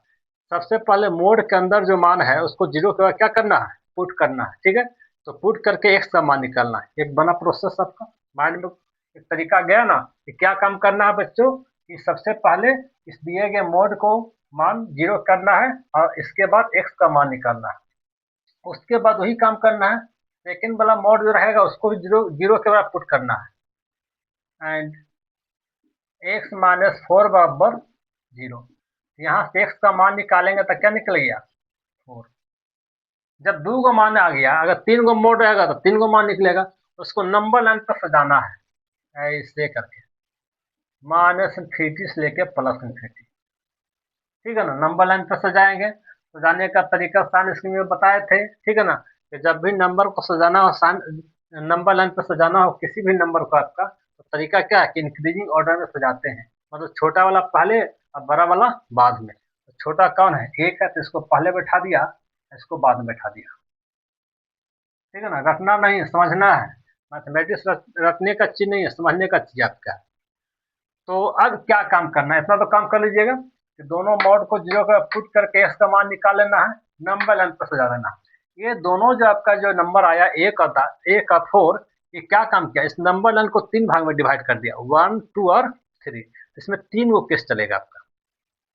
सबसे पहले मोड के अंदर जो मान है उसको जीरो के बाद क्या करना है? पुट करना है, ठीक है। तो पुट करके एक्स का मान निकालना है। एक बना प्रोसेस आपका माइंड में एक तरीका गया ना कि क्या काम करना है बच्चों, कि सबसे पहले इस दिए गए मोड को मान जीरो करना है और इसके बाद एक्स का मान निकालना है। उसके बाद वही काम करना है, सेकेंड वाला मोड जो रहेगा उसको भी जीरो जीरो के बाद पुट करना है। एंड एक्स माइनस फोर बराबर जीरो। यहाँ से एक्स का मान निकालेंगे तो क्या निकल गया? फोर। जब दो गो मान आ गया, अगर तीन गो मोड रहेगा तो तीन गो मान निकलेगा। उसको नंबर लाइन पर सजाना है ऐसे करके, माइनस इन्फिनिटी से लेके प्लस इन्फिनिटी, ठीक है ना। नंबर लाइन पर सजाएंगे, सजाने का तरीका साइन स्क्रीन में बताए थे, ठीक है ना। कि जब भी नंबर को सजाना हो, साइन नंबर लाइन पर सजाना हो किसी भी नंबर को आपका, तो तरीका क्या है कि इंक्रीजिंग ऑर्डर में सजाते हैं। मतलब छोटा वाला पहले और बड़ा वाला बाद में। तो छोटा कौन है? एक है, तो इसको पहले बैठा दिया, इसको बाद में बैठा दिया, ठीक है ना। रटना नहीं है, समझना है। मैथमेटिक्स रटने का चीज नहीं है, समझने का चीज आपका है। तो अब क्या काम करना है? इतना तो काम कर लीजिएगा कि दोनों मोड को जीरो का पुट करके एक्स का मान निकाल लेना है, नंबर लाइन पर सजा देना है। ये दोनों जो आपका जो नंबर आया एक और फोर, ये क्या काम किया? इस नंबर लाइन को तीन भाग में डिवाइड कर दिया, वन, टू और थ्री। इसमें तीन गो केस चलेगा आपका।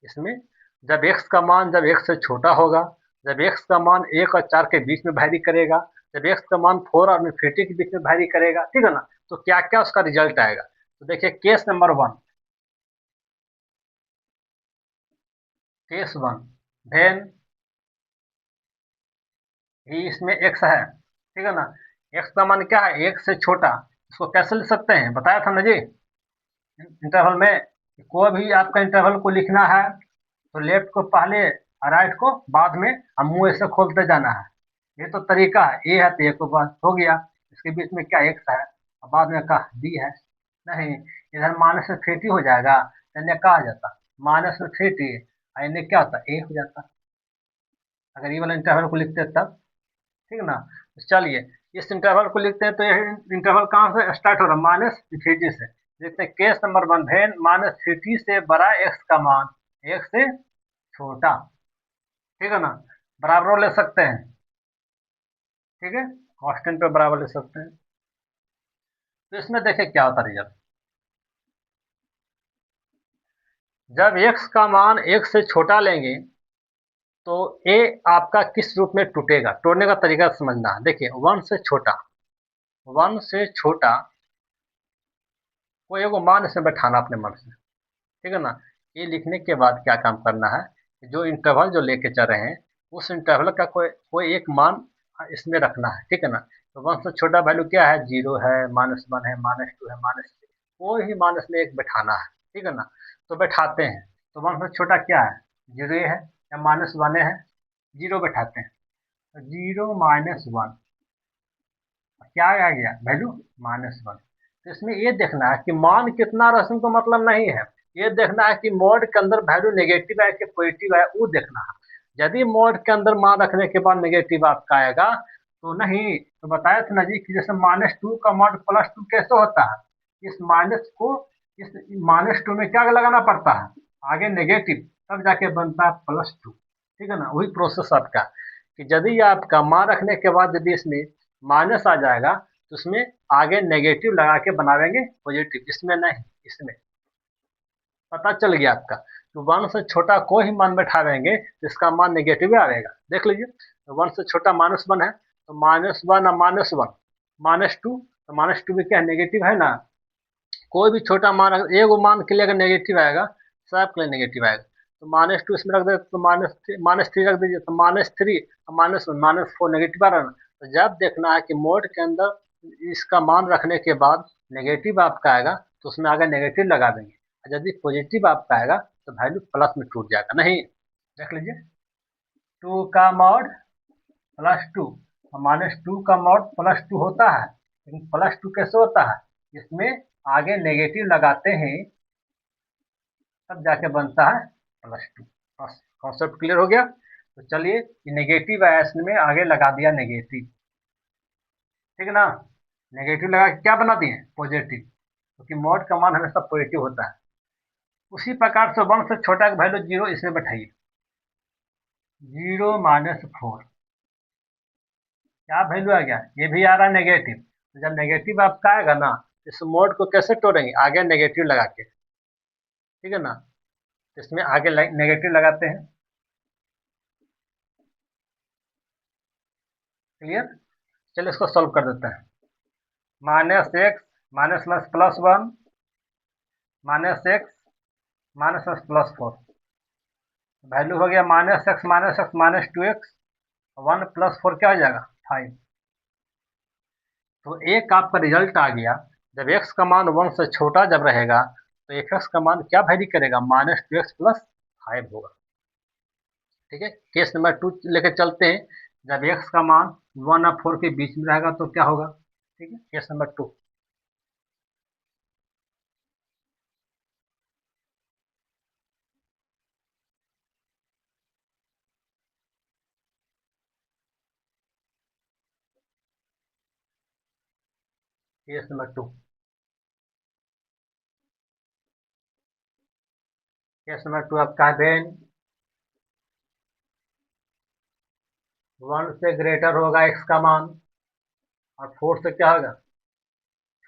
इसमें जब एक्स का मान जब एक्स से छोटा होगा, जब एक्स का मान एक और चार के बीच में वैरी करेगा, जब एक्स का मान फोर और इन्फिनिटी के बीच में वैरी करेगा, ठीक है ना। तो क्या क्या उसका रिजल्ट आएगा? तो देखिए case number one, case one, then इसमें एक्स है, ठीक है ना। एक्स का मान क्या है? एक से छोटा। इसको कैसे लिख सकते हैं? बताया था ना जी इंटरवल में, कोई भी आपका इंटरवल को लिखना है तो लेफ्ट को पहले और राइट को बाद में, हम मुंह ऐसे खोलते जाना है। ये तो तरीका है। ए है तो ए को बस हो गया, इसके बीच में क्या एक्स है और बाद में का डी है। नहीं, इधर माइनस में थ्री हो जाएगा, इन्हें क्या आ जाता? माइनस में थ्री, इन्हें क्या होता? ए हो जाता अगर ये वाला इंटरवल को लिखते तब, ठीक है ना। तो चलिए इस इंटरवल को लिखते हैं। तो ये इंटरवल कहाँ से स्टार्ट हो रहा है? माइनस इन्फिनिटी से। देखते हैं case number one, when minus infinity से बड़ा एक्स का मान एक से छोटा, ठीक है ना। बराबर ले सकते हैं, ठीक है, कांस्टेंट पे बराबर ले सकते हैं। तो इसमें देखें क्या होता है रिजल्ट। जब एक्स का मान एक से छोटा लेंगे तो ए आपका किस रूप में टूटेगा? तोड़ने का तरीका समझना है। देखिए वन से छोटा, वन से छोटा कोई एगो मान इसमें बैठाना अपने मन से, ठीक है ना। ये लिखने के बाद क्या काम करना है, जो इंटरवल जो लेके चल रहे हैं उस इंटरवल का कोई कोई एक मान इसमें रखना है, ठीक है ना। तो वन से छोटा वैल्यू क्या है? जीरो है, माइनस वन है, माइनस टू है, माइनस थ्री, कोई भी मान इसमें एक बैठाना है, ठीक है ना। तो बैठाते हैं। तो वन से छोटा क्या है? जीरो है या माइनस वन है, जीरो बैठाते हैं। तो जीरो माइनस वन, क्या आ गया वैल्यू? Minus one. तो इसमें ये देखना है कि मान कितना रसम का मतलब नहीं है, ये देखना है कि मोड के अंदर वैल्यू नेगेटिव है कि पॉजिटिव है, वो देखना है। यदि मोड के अंदर मान रखने के बाद नेगेटिव आपका आएगा तो नहीं, तो बताया था ना जी कि जैसे माइनस टू का मॉड प्लस टू कैसे होता है, इस माइनस को इस माइनस टू में क्या लगाना पड़ता है? आगे नेगेटिव, तब जाके बनता है प्लस टू, ठीक है ना। वही प्रोसेस आपका कि यदि आपका मान रखने के बाद यदि इसमें माइनस आ जाएगा तो उसमें आगे नेगेटिव लगा के बनावेंगे पॉजिटिव, इसमें नहीं, इसमें। पता चल गया आपका। तो 1 से छोटा कोई ही मान बैठाएंगे तो इसका मान नेगेटिव ही आएगा। देख लीजिए, तो 1 से छोटा -1 है, तो -1 और -1 -2, तो -2 भी क्या है, नेगेटिव है ना। कोई भी छोटा मान अगर एक मान के लिए अगर नेगेटिव आएगा, सब के लिए नेगेटिव आएगा। तो -2 इसमें रख देते तो -3 रख दीजिए, तो -3 और -1 -4 नेगेटिव आ रहा है ना। तो जब देखना है कि मोड के अंदर इसका मान रखने के बाद नेगेटिव आपका आएगा तो उसमें आगे नेगेटिव लगा देंगे, और यदि पॉजिटिव आपका आएगा तो वैल्यू प्लस में टूट जाएगा। नहीं, देख लीजिए, 2 का मॉड +2 और -2 का मॉड +2 होता है, लेकिन +2 कैसे होता है, इसमें आगे नेगेटिव लगाते हैं तब जाके बनता है +2। बस कॉन्सेप्ट क्लियर हो गया। तो चलिए, ये नेगेटिव है इसमें आगे लगा दिया नेगेटिव, ठीक है ना। नेगेटिव लगा के क्या बना दिए, पॉजिटिव, क्योंकि मॉड का मान हमेशा पॉजिटिव होता है। उसी प्रकार से 1 से छोटा का वैल्यू 0 इसमें बैठाइए, 0 -4 क्या वैल्यू आ गया, ये भी आ रहा है नेगेटिव। तो जब नेगेटिव आपका आएगा ना, इस मोड को कैसे तोड़ेंगे, आगे नेगेटिव लगा के, ठीक है ना। तो इसमें आगे नेगेटिव लगाते हैं। क्लियर, चलिए इसको सॉल्व कर देते हैं। -x -+1 -x -+4 वैल्यू हो गया -x -2x, 1 + 4 क्या हो जाएगा, 5। तो एक आपका रिजल्ट आ गया। जब x का मान 1 से छोटा जब रहेगा तो f(x) का मान क्या वैरी करेगा, -2x + 5 होगा। ठीक है, केस नंबर 2 लेकर चलते हैं। जब x का मान 1 और 4 के बीच में रहेगा तो क्या होगा। ठीक है, case number 2। Case number 2, case number 2 आपका है वेन 1 से ग्रेटर होगा x का मान और 4 से क्या होगा,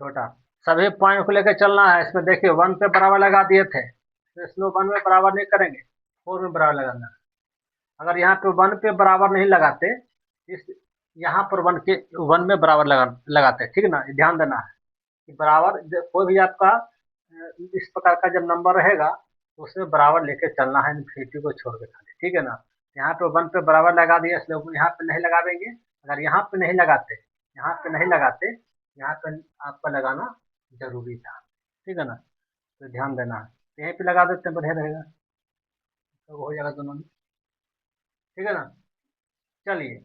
छोटा। सभी पॉइंट को लेकर चलना है। इसमें देखिए 1 पे बराबर लगा दिए थे, तो इसमें 1 में बराबर नहीं करेंगे, 4 में बराबर लगाना है। अगर यहाँ पे 1 पे बराबर नहीं लगाते, इस यहाँ पर 1 में बराबर लगाते, ठीक है ना। ध्यान देना है कि बराबर कोई भी आपका इस प्रकार का जब नंबर रहेगा तो उसमें बराबर लेके चलना है, इन्फिनिटी को छोड़ के खाली, ठीक है ना। यहाँ पे 1 पे बराबर लगा दिया, इसलिए यहाँ पे नहीं लगाएंगे। अगर यहाँ पे नहीं लगाते, यहाँ पे नहीं लगाते, यहाँ पे आपका लगाना जरूरी था, ठीक है ना। तो ध्यान देना है, यहीं पे लगा देते हैं, बढ़िया रहेगा, तो हो जाएगा दोनों में, ठीक है ना। चलिए,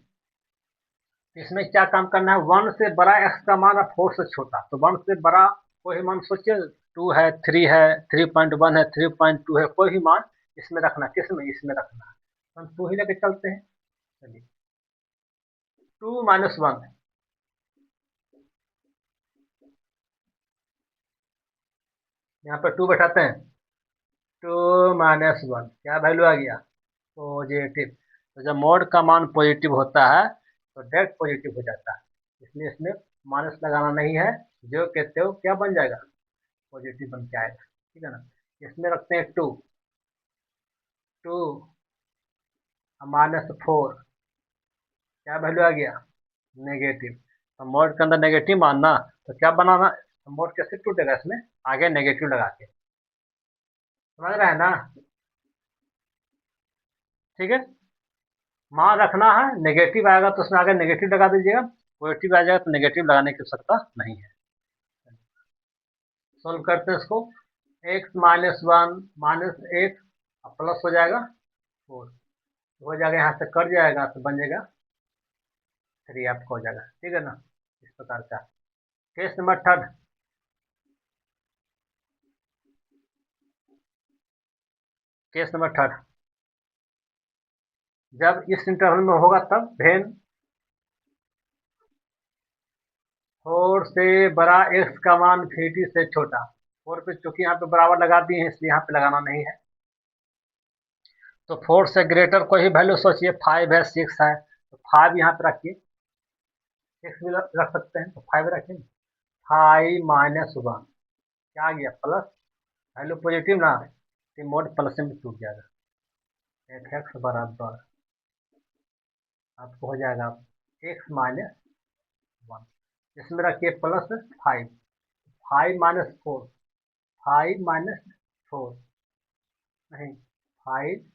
इसमें क्या काम करना है, 1 से बड़ा x का मान और 4 से छोटा। तो 1 से बड़ा कोई मान सोचिए, 2 है, 3 है, 3.1 है, 3.2 है, कोई भी मान इसमें रखना, किसमें, इसमें रखना है। तो हम 2 ही लेके चलते हैं। चलिए, 2 - 1, यहाँ पर 2 बैठाते हैं। 2 - 1 क्या वैल्यू आ गया, पॉजिटिव। तो जब मोड का मान पॉजिटिव होता है तो डायरेक्ट पॉजिटिव हो जाता है, इसलिए इसमें माइनस लगाना नहीं है, जो कहते हो क्या बन जाएगा, पॉजिटिव बन के आएगा, ठीक है ना। इसमें रखते हैं 2 -4 क्या वैल्यू आ गया, नेगेटिव। तो मोड के अंदर नेगेटिव मानना, तो क्या बनाना, तो मोड कैसे टूटेगा, इसमें आगे नेगेटिव लगा के, समझ रहे हैं ना। ठीक है, मान रखना है, नेगेटिव आएगा तो उसमें आगे नेगेटिव लगा दीजिएगा, पॉजिटिव आ जाएगा तो नेगेटिव लगाने की आवश्यकता नहीं है। सोल्व करते हैं इसको, x -1 -1 प्लस हो जाएगा 4, हो जाएगा, यहाँ से कट जाएगा तो बन जाएगा 3 आपका हो जाएगा, ठीक है ना। इस प्रकार का केस नंबर 3, केस नंबर 3, जब इस इंटरवल में होगा तब वेन 4 से बड़ा x का मान इन्फिनिटी से छोटा। 4 पे चूंकि यहाँ पे बराबर लगा दिए हैं इसलिए यहाँ पे लगाना नहीं है। तो 4 से ग्रेटर कोई भी वैल्यू सोचिए, 5 है, 6 है, तो 5 यहाँ पे रखिए, 6 भी रख सकते हैं, तो 5 रखेंगे। 5 - 1 क्या आ गया, प्लस, वैल्यू पॉजिटिव ना, तो मोड प्लस में टूट जाएगा। एफ एक्स बराबर आपको हो जाएगा एक्स माइनस वन, इसमें रखिए plus five, five minus four, five minus four नहीं, फाइव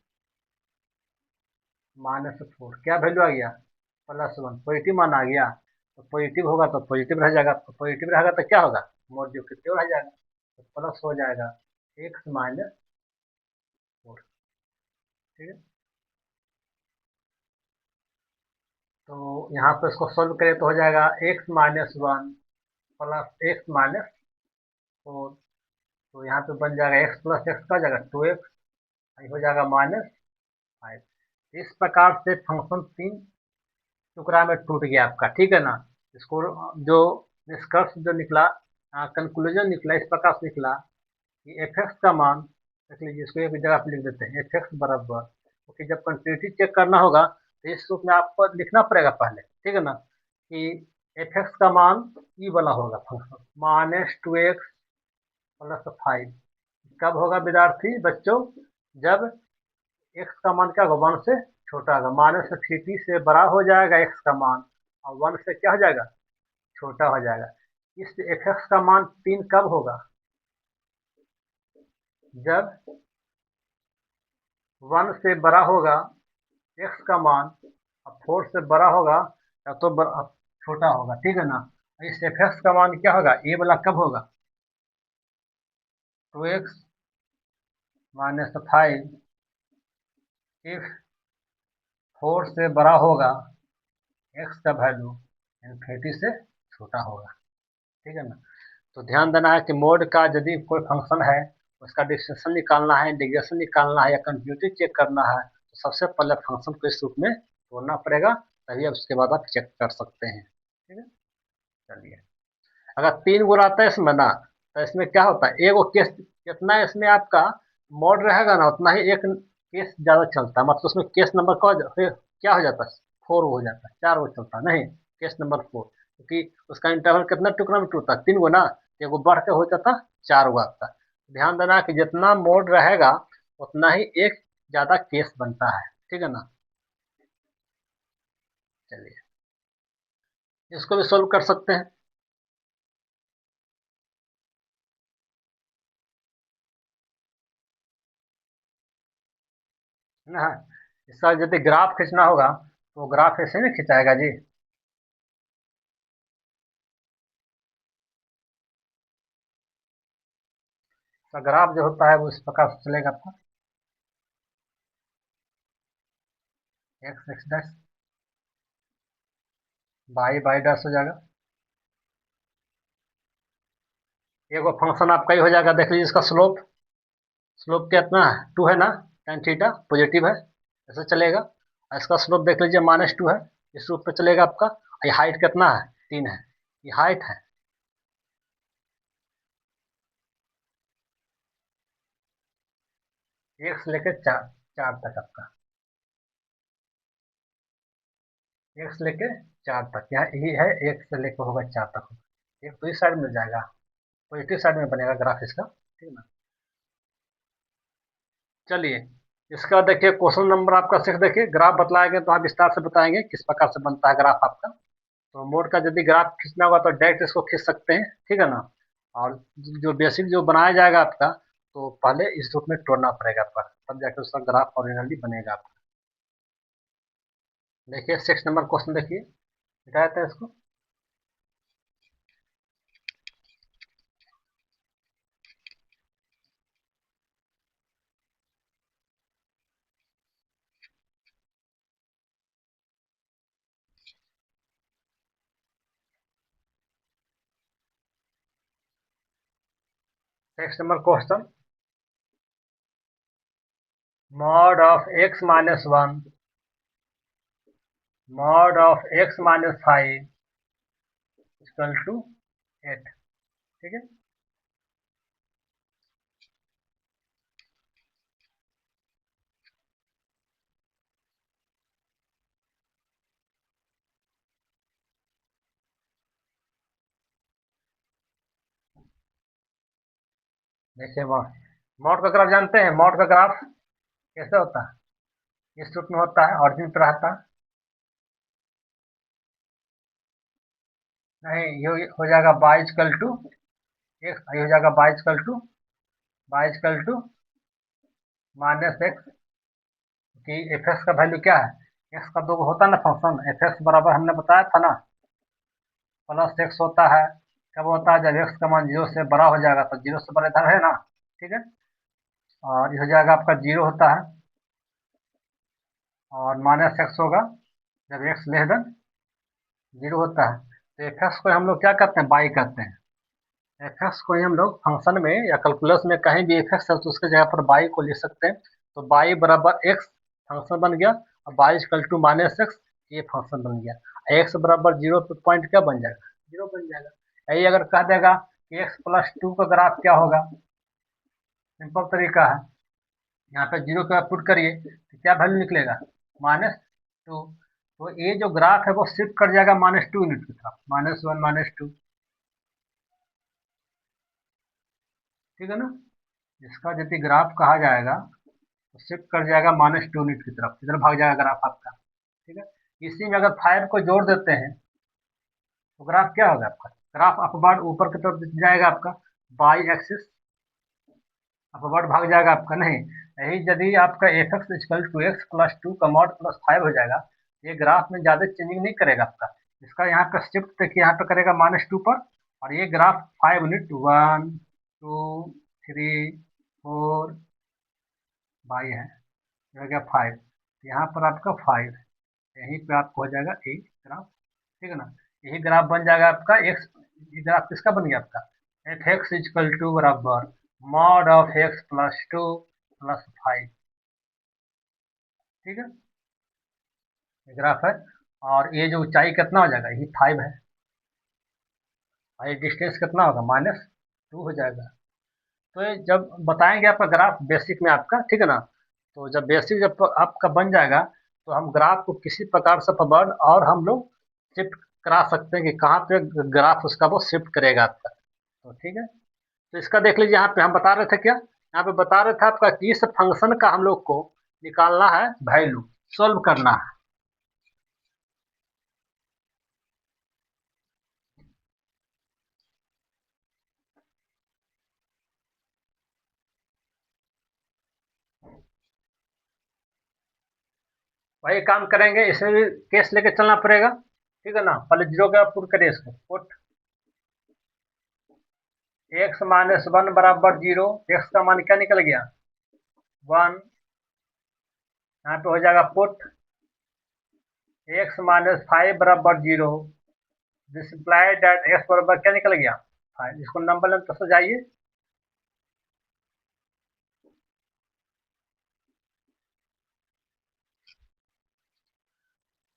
माइनस फोर क्या वैल्यू आ गया, प्लस वन, पॉजिटिव मान आ गया। तो पॉजिटिव होगा तो पॉजिटिव रह जाएगा, तो पॉजिटिव रहेगा तो क्या होगा, मोड जो कितने रह जाएगा, तो प्लस हो जाएगा एक्स माइनस फोर। ठीक है, तो यहाँ पे इसको सोल्व करें तो हो जाएगा x minus one plus x minus four. तो यहाँ पे बन जाएगा एक्स प्लस एक्स का जाएगा टू एक्स, हो जाएगा माइनस फाइव। इस प्रकार से फंक्शन तीन टुकड़ा में टूट गया आपका। ठीक है ना, इसको जो निष्कर्ष जो निकला, कंक्लूजन निकला, इस प्रकार से निकला कि एफ एक्स का मान, देख लीजिए इसको एक जगह पे लिख देते हैं, एफ एक्स बराबर, क्योंकि जब कंटिन्यूटी चेक करना होगा तो इस रूप में आपको लिखना पड़ेगा पहले। ठीक है ना, कि एफ एक्स का मान ई वाला होगा function minus two x plus five. कब होगा विद्यार्थी बच्चों, जब एक्स का मान क्या होगा, वन से छोटा होगा, माइनस इंफिनिटी से बड़ा हो जाएगा एक्स का मान, और वन से क्या हो जाएगा, छोटा हो जाएगा। इस एफ एक्स का मान तीन कब होगा, जब वन से बड़ा होगा एक्स का मान, और फोर से बड़ा होगा या तो छोटा होगा। ठीक है ना, इस एफ एक्स का मान क्या होगा, ए वाला कब होगा, two x minus five if four से बड़ा होगा एक्स का वैल्यू इन्फिनिटी से छोटा होगा। ठीक है ना, तो ध्यान देना है कि मोड का यदि कोई फंक्शन है उसका डिस्टिंक्शन निकालना है, इंटीग्रेशन निकालना है या कंटिन्यूटी चेक करना है, तो सबसे पहले फंक्शन को इस रूप में तोड़ना पड़ेगा, तभी अब उसके बाद आप चेक कर सकते हैं। ठीक है, चलिए, अगर तीन गुना आता है इसमें ना, तो इसमें क्या होता है, एक वो केस जितना इसमें आपका मोड रहेगा ना उतना ही एक केस ज्यादा चलता है, मतलब उसमें केस नंबर क्या हो जाता है, फोर हो जाता है, चार वो चलता है नहीं, केस नंबर फोर, क्योंकि उसका इंटरवल कितना टुकड़ा में टूटता है, तीन गुना, एगो बढ़ के हो जाता चार गो आपका। ध्यान देना कि जितना मोड रहेगा उतना ही एक ज्यादा केस बनता है। ठीक है ना, चलिए इसको भी सोल्व कर सकते हैं ना। इसका यदि ग्राफ खींचना होगा तो ग्राफ ऐसे नहीं खिंचाएगा जी, इसका ग्राफ जो होता है वो इस प्रकार से चलेगा आपका, x x dash by dash हो जाएगा, एक वो फंक्शन आपका ही हो जाएगा। देख लीजिए इसका स्लोप, स्लोप कितना है, टू है ना, टेन थीटा पॉजिटिव है, ऐसे चलेगा। और इसका स्लोप देख लीजिए माइनस टू है, इस रूप पे चलेगा आपका। और ये हाइट कितना है, तीन है, ये हाइट है। एक से लेकर चार, चार तक आपका, एक से लेकर चार तक, यहाँ यही है, एक से लेकर होगा चार तक होगा। एक तो इस साइड में जाएगा, पॉजिटिव साइड में बनेगा ग्राफ इसका। ठीक है ना, चलिए इसका देखिए क्वेश्चन नंबर आपका सिक्स, देखिए ग्राफ बतलाएंगे तो आप विस्तार से बताएंगे किस प्रकार से बनता है ग्राफ आपका। तो मोड का यदि ग्राफ खींचना होगा तो डायरेक्ट इसको खींच सकते हैं। ठीक है ना, और जो बेसिक जो बनाया जाएगा आपका, तो पहले इस रूप में तोड़ना पड़ेगा आपका, तब जाकर उसका ग्राफ ओरिजिनली बनेगा आपका। देखिए सिक्स नंबर क्वेश्चन देखिए, हटा देते हैं इसको। Six number question, mod of x minus one mod of x minus five equal to eight. ठीक है, देखिए वहाँ मॉड का ग्राफ जानते हैं? मॉड का ग्राफ कैसे होता है? इस रूप में होता है, ऑरिजिन पे रहता है। नहीं, ये हो जाएगा बाई इक्वल टू एक्स, ये हो जाएगा y equal to minus x, कि एफ एक्स का वैल्यू क्या है? एक्स का दो होता है ना फंक्शन, एफ एक्स बराबर हमने बताया था ना प्लस एक्स होता है। कब होता है? जब एक्स का मान जीरो से बड़ा हो जाएगा, तो जीरो से बड़ा इधर है ना, ठीक है। और ये हो जाएगा आपका जीरो होता है, और माइनस एक्स होगा जब एक्स लेस देन जीरो होता है। तो एफ एक्स को हम लोग क्या करते हैं? बाई करते हैं। एफ एक्स को ही हम लोग फंक्शन में या कैलकुलस में कहीं भी एफ एक्स है तो उसके जगह पर बाई को लिख सकते हैं। तो बाई बराबर एक्स फंक्शन बन गया, और y equal to minus x ये फंक्शन बन गया। एक्स बराबर जीरो पे पॉइंट क्या बन जाएगा? जीरो बन जाएगा। यही अगर कह देगा कि एक्स प्लस टू का ग्राफ क्या होगा, सिंपल तरीका है, यहाँ पे जीरो का पुट करिए तो क्या वैल्यू निकलेगा? -2। तो ये जो ग्राफ है वो शिफ्ट कर जाएगा -2 यूनिट की तरफ, -1 -2, ठीक है ना। इसका यदि ग्राफ कहा जाएगा तो शिफ्ट कर जाएगा -2 यूनिट की तरफ, इधर भाग जाएगा ग्राफ आपका, ठीक है। इसी में अगर 5 को जोड़ देते हैं तो ग्राफ क्या होगा आपका? ग्राफ अपवर्ड ऊपर की तरफ जाएगा आपका, बाई एक्सिस अपवर्ड भाग जाएगा आपका। नहीं, यही यदि आपका f x equal to x plus two का मॉड प्लस 5 हो जाएगा, ये ग्राफ में ज़्यादा चेंजिंग नहीं करेगा आपका। इसका यहाँ पे शिफ्ट देखिए, यहाँ पे करेगा -2 पर, और ये ग्राफ 5 यूनिट 1 2 3 4 बाई है, ये हो गया 5, यहाँ पर आपका 5, यहीं पे आपको हो जाएगा 8 ग्राफ, ठीक है ना। यही ग्राफ बन जाएगा आपका एक्स, ये ग्राफ किसका बन गया आपका? एफ एक्स इक्वल टू बराबर mod of x plus two plus 5, ठीक है, ये ग्राफ है। और ये जो ऊंचाई कितना हो जाएगा? यही 5 है, और ये डिस्टेंस कितना होगा? -2 हो जाएगा। तो ये जब बताएंगे आपका ग्राफ बेसिक में आपका, ठीक है ना, तो जब बेसिक जब आपका बन जाएगा तो हम ग्राफ को किसी प्रकार से फॉरवर्ड और हम लोग शिफ्ट करा सकते हैं कि कहाँ पे ग्राफ उसका वो शिफ्ट करेगा आपका, तो ठीक है। तो इसका देख लीजिए, यहाँ पे हम बता रहे थे क्या, यहाँ पे बता रहे थे आपका कि इस फंक्शन का हम लोग को निकालना है वैल्यू, सोल्व करना है। वही काम करेंगे, इसमें भी केस लेके चलना पड़ेगा, ठीक है ना। पहले जीरो का पुट करिए, इसको पुट एक्स -1 बराबर जीरो, एक्स का मान क्या निकल गया? 1। यहाँ पे हो जाएगा पुट एक्स -5 बराबर zero, this implied that x बराबर क्या निकल गया? 5। इसको नंबर लें तो सजाइए,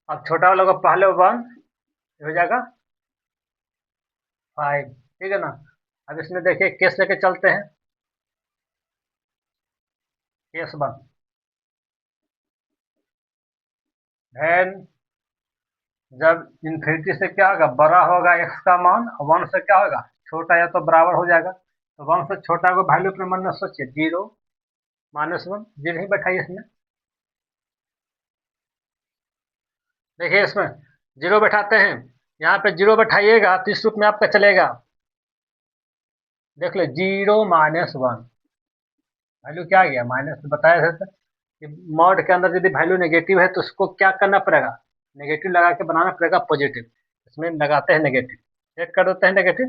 अब छोटा वाला को पहले 1 हो जाएगा 5, ठीक है ना। अब इसमें देखिए केस लेके चलते हैं, केस 1, देन जब इन्फिनिटी से क्या होगा? बड़ा होगा एक्स का मान, 1 से क्या होगा? छोटा, या तो बराबर हो जाएगा। तो 1 से छोटा को वैल्यू अपने मन में सोचिए, जीरो -1, जीरो ही बैठाइए इसमें, देखिए इसमें जीरो बैठाते हैं, यहाँ पे जीरो बैठाइएगा तो इस रूप में आपका चलेगा, देख लो 0 -1, वैल्यू क्या आ गया? माइनस, बताया था कि मॉड के अंदर यदि वैल्यू नेगेटिव है तो उसको क्या करना पड़ेगा? नेगेटिव लगा के बनाना पड़ेगा पॉजिटिव, इसमें लगाते हैं नेगेटिव, चेक कर देते हैं नेगेटिव,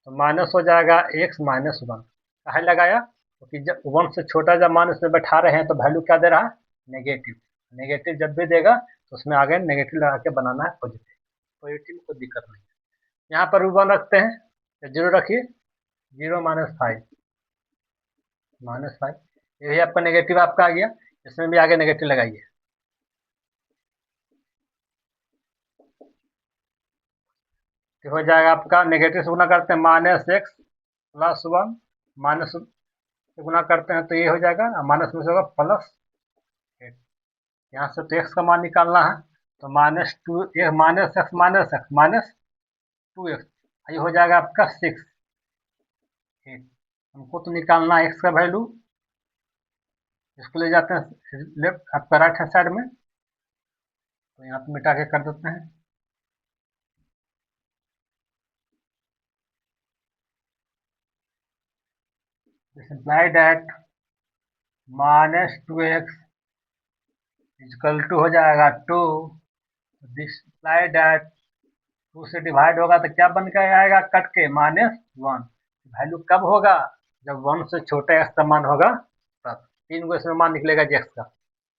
तो माइनस हो जाएगा एक्स -1, कहा लगाया? क्योंकि जब 1 से छोटा जब मान इसमें बैठा रहे हैं तो वैल्यू क्या दे रहा है? नेगेटिव। नेगेटिव जब भी देगा तो उसमें आगे नेगेटिव लगा के बनाना है पॉजिटिव, पॉजिटिव में कोई दिक्कत नहीं। यहाँ पर भी 1 रखते हैं, तो जीरो रखिए, 0 -5, यही आपका नेगेटिव आपका आ गया, इसमें भी आगे नेगेटिव लगाइए, तो हो जाएगा आपका नेगेटिव से गुना करते हैं -x + 1, माइनस से गुना करते हैं तो ये हो जाएगा, माइनस में से होगा +8। यहाँ से तो x का मान निकालना है, तो -2 -x -2x, ये हो जाएगा आपका 6 8, हमको तो निकालना है एक्स का वैल्यू। इसको ले जाते हैं लेफ्ट आपका राइट हैंड साइड में, तो यहाँ पे मिटा के कर देते हैं। This imply that -2x equal to हो जाएगा 2। दिस इम्प्लाई दैट 2 से डिवाइड होगा तो क्या बन के आएगा, कट के -1। वैल्यू कब होगा, जब 1 से छोटे एक्स का मान होगा तब। 3 को इसमें मान निकलेगा जी एक्स का।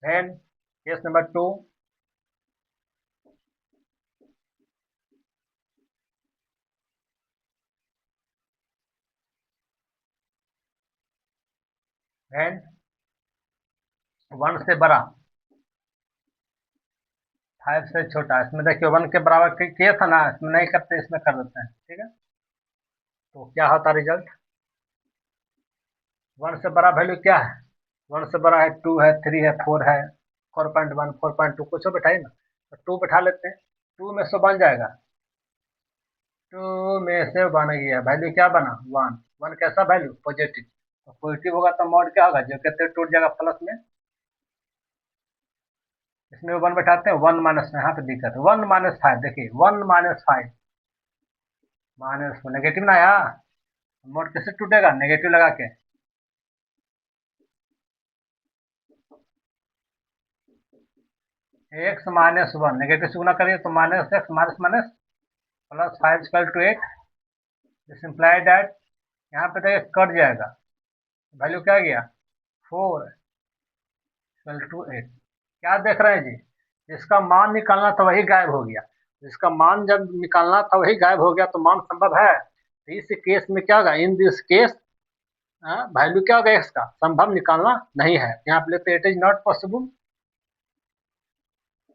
देन केस नंबर 2, देन 1 से बड़ा 5 से छोटा। इसमें देखिए 1 के बराबर किया था ना, इसमें नहीं करते, इसमें कर देते हैं, ठीक है। तो क्या होता रिजल्ट, 1 से बड़ा वैल्यू क्या है, 1 से बड़ा है 2 है, 3 है, 4 है, 4.1, 4.2 कुछ बैठाइए ना, तो 2 बैठा लेते हैं। 2 में से बन जाएगा, 2 में से बन गया, वैल्यू क्या बना 1। 1 कैसा वैल्यू, पॉजिटिव। तो पॉजिटिव होगा तो मॉड क्या होगा, जो कहते हैं टूट जाएगा प्लस में। इसमें 1 बैठाते हैं, 1 माइनस, यहाँ पे दिक्कत है, 1 - 5। देखिए 1 - 5 माइनस नेगेटिव ना आया, मोड कैसे टूटेगा, नेगेटिव लगा के। x-1 नेगेटिव से गुना करिए तो -x minus minus +5 = 8। This imply that, यहाँ पे देखिए कट जाएगा, वैल्यू क्या गया 4 = 8। क्या देख रहे हैं जी, जिसका मान निकालना था वही गायब हो गया। जिसका मान जब निकालना था वही गायब हो गया, तो मान संभव है। तो इस केस में क्या होगा, इन दिस केस वैल्यू क्या होगा एक्स का, संभव निकालना नहीं है। यहाँ पे लेते it is not possible,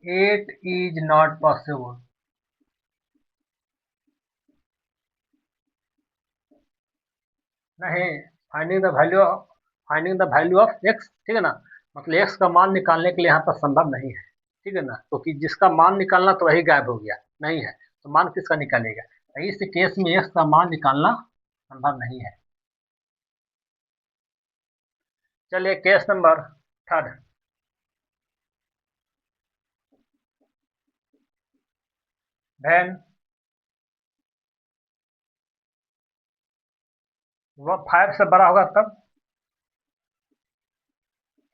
it is not possible. नहीं, finding the value of x, ठीक है ना, मतलब एक्स का मान निकालने के लिए यहाँ पर संभव नहीं है, ठीक है ना, क्योंकि जिसका मान निकालना तो वही गायब हो गया, नहीं है, तो मान किसका निकालेगा। तो इस केस में एक्स का मान निकालना संभव नहीं है। चलिए केस नंबर 3। देन वह 5 से बड़ा होगा तब,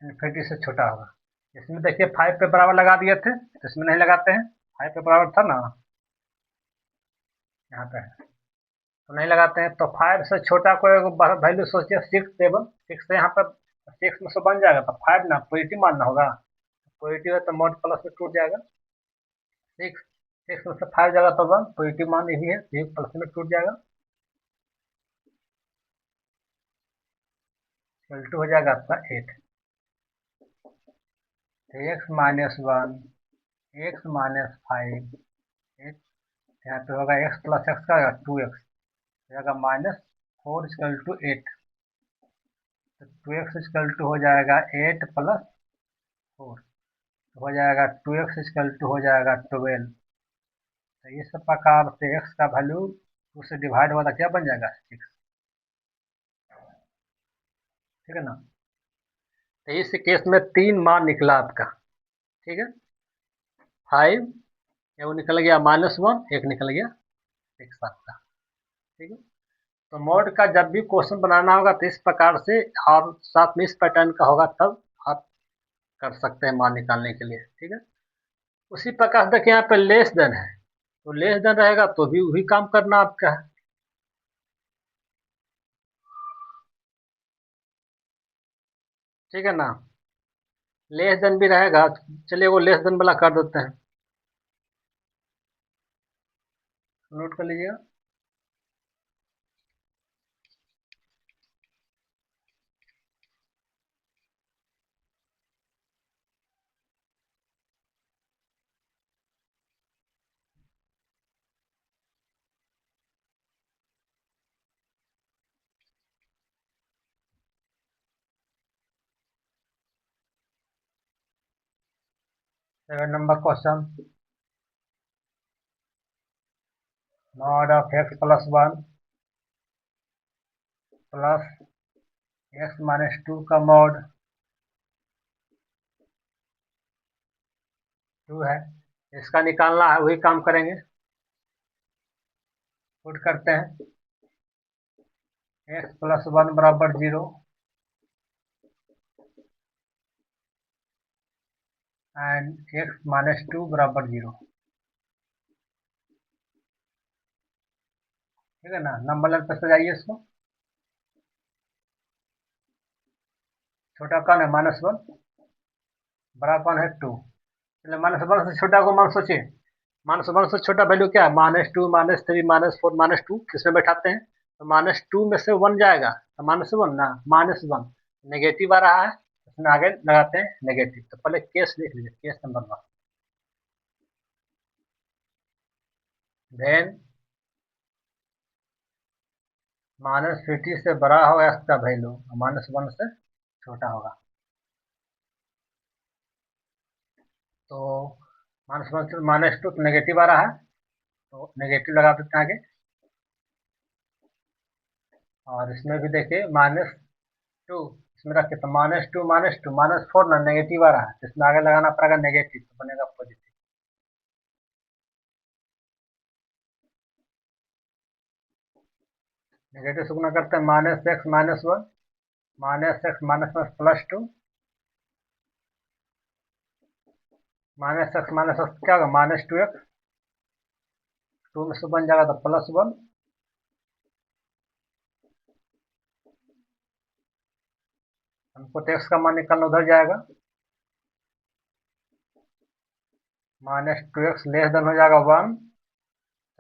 इन्फिनिटी से छोटा होगा। इसमें देखिए 5 पे बराबर लगा दिए थे, तो इसमें नहीं लगाते हैं, 5 पे बराबर था ना, यहाँ पे है, तो नहीं लगाते हैं। तो 5 से छोटा कोई वैल्यू सोचिए, 6 टेबल 6 से यहाँ पर 6 में से बन जाएगा, तो 5 ना पॉजिटिव मानना होगा, पॉजिटिव है तो मॉड प्लस में टूट जाएगा। 6 6 में से 5 जाएगा तो 1, पॉजिटिव मान ये भी है, ये प्लस में टूट जाएगा, इक्वल हो जाएगा आपका 8। तो x-1 x-5 8, यहाँ पे होगा x प्लस एक्स का 2x जाएगा -4 = 8। तो 2x हो जाएगा 8 + 4, हो जाएगा 2x हो जाएगा 12। तो इस प्रकार से x का वैल्यू 2 से डिवाइड होगा तो क्या बन जाएगा 6, ठीक है ना। तो इस केस में 3 मान निकला आपका, ठीक है, 5, वो निकल गया -1, एक निकल गया 6 आपका, ठीक है। तो मोड का जब भी क्वेश्चन बनाना होगा तो इस प्रकार से, और साथ में इस पैटर्न का होगा तब आप कर सकते हैं मान निकालने के लिए, ठीक है। उसी प्रकार से देखिए यहाँ पे लेस देन है, तो लेस देन रहेगा तो भी वही काम करना आपका है, ठीक है ना। लेस देन भी रहेगा, चलिए वो लेस देन वाला कर देते हैं, नोट कर लीजिएगा। 7 number question, mod of x + 1 + x minus two का मॉड 2 है, इसका निकालना है, वही काम करेंगे। पुट करते हैं एक्स प्लस वन बराबर 0 एंड एक्स माइनस टू बराबर 0। ठीक है ना, नंबर लाइन पर सजाइए इसको। छोटा कौन है? -1, बड़ा कौन है? 2। चलिए -1 से छोटा को मान सोचिए। -1 से छोटा वैल्यू क्या है? -2, -3, -4, -2, किसमें बैठाते हैं? तो -2 में से 1 जाएगा तो -1 ना, -1 नेगेटिव आ रहा है, इसमें आगे लगाते हैं नेगेटिव। तो पहले केस लिख लीजिए, केस नंबर 1। देन -50 से बड़ा होगा इसका वैल्यू, -1 से छोटा होगा। तो -1 से -2 तो नेगेटिव आ रहा है, तो नेगेटिव लगा देते हैं आगे। और इसमें भी देखिए -2, इसमें रखे तो -2, -2, -4 ना नेगेटिव आ रहा है, तो इसमें आगे लगाना पड़ेगा नेगेटिव, तो बनेगा पॉजिटिव। नेगेटिव से गुना करते हैं -x -1, -x -1 +2, -x -x क्या होगा? -2x, 2 में से बन जाएगा तो +1, हमको तो x का मान निकालना उधर जाएगा, -2x लेस देन हो जाएगा 1।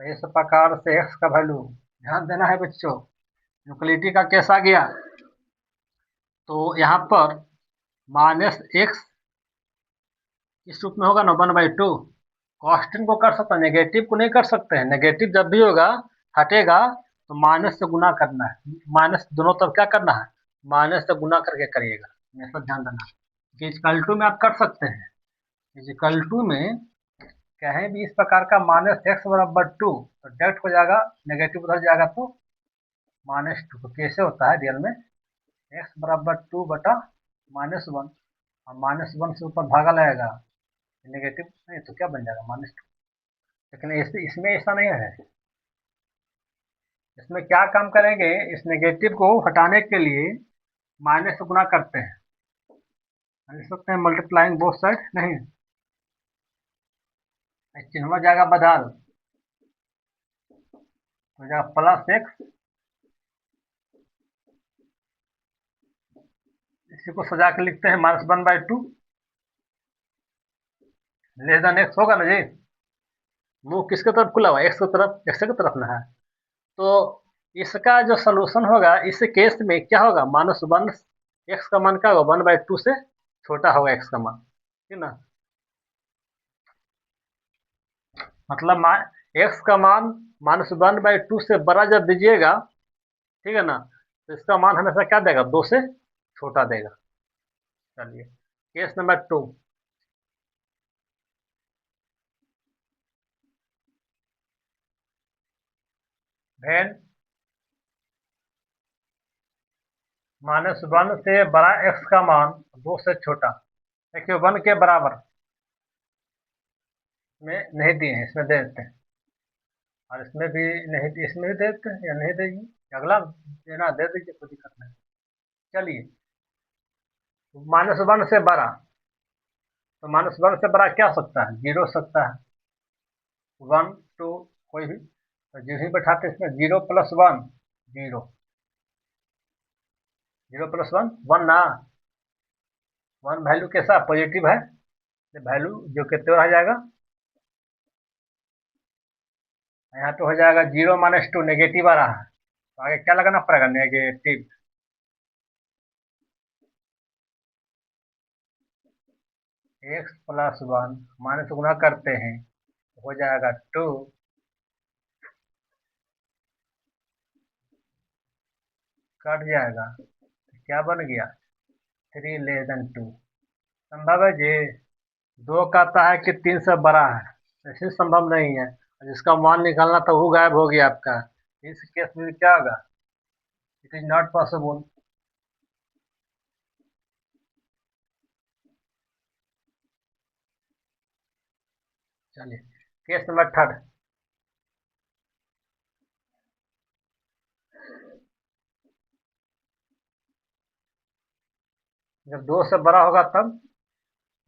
तो इस प्रकार से x का वैल्यू ध्यान देना है बच्चों। न्यूक्लिटी का केस आ गया तो यहाँ पर -x इस रूप में होगा ना, 1/2। कांस्टेंट को कर सकते हैं, नेगेटिव को नहीं कर सकते हैं। नेगेटिव जब भी होगा हटेगा तो माइनस से गुना करना है, माइनस दोनों तरफ क्या करना है? माइनस से गुना करके करिएगा, हमेशा ध्यान देना। इक्वल टू में आप कर सकते हैं, इक्वल टू में कहीं भी इस प्रकार का -x बराबर 2 तो डायरेक्ट हो जाएगा, नेगेटिव उधर जाएगा तो -2। तो कैसे होता है रियल में? x बराबर 2 बटा -1, और -1 से ऊपर भागा लगेगा, नेगेटिव नहीं तो क्या बन जाएगा? -2। लेकिन इसमें ऐसा नहीं है। इसमें क्या काम करेंगे? इस नेगेटिव को हटाने के लिए माइनस से गुना करते हैं, लिख सकते हैं मल्टीप्लाइंग बोथ साइड, नहीं चिन्ह जाएगा बदल, हो जाएगा +x, इसी को सजा के लिखते हैं -1/2 लेस देन x होगा ना जी। मुंह किसके तरफ खुला हुआ? x की तरफ, x की तरफ ना है। तो इसका जो सोल्यूशन होगा इस केस में क्या होगा? -1, x का मान क्या होगा? 1/2 से छोटा होगा x का मान, ठीक ना। मतलब x का मान -1/2 से बड़ा जब दीजिएगा, ठीक है ना, तो इसका मान हमेशा क्या देगा? 2 से छोटा देगा। चलिए केस नंबर 2। वेन -1 से बड़ा x का मान 2 से छोटा, देखिए 1 के बराबर में नहीं दिए हैं, इसमें दे देते हैं, और इसमें भी नहीं, इसमें भी दे देते हैं या नहीं देंगे, अगला देना दे दीजिए, कोई दिक्कत नहीं। चलिए -1 से बड़ा, तो -1 से बड़ा क्या हो सकता है? 0 हो सकता है, 1, 2 कोई भी, तो जो ही बैठाते इसमें 0 + 1 0, 0 + 1 1 ना, 1 वैल्यू कैसा पॉजिटिव है, वैल्यू जो कितने आ जाएगा? यहाँ तो हो जाएगा 0 - 2 नेगेटिव आ रहा है, तो आगे क्या लगाना पड़ेगा? नेगेटिव। x + 1 माइनस गुना करते हैं तो हो जाएगा 2, कट जाएगा तो क्या बन गया? 3 लेस देन 2। संभव है जी? 2 कहता है कि 3 से बड़ा है, ऐसे संभव नहीं है। जिसका मान निकालना था वो गायब हो गया आपका, इस केस में क्या होगा? It is not possible. चलिए केस नंबर थर्ड, जब 2 से बड़ा होगा तब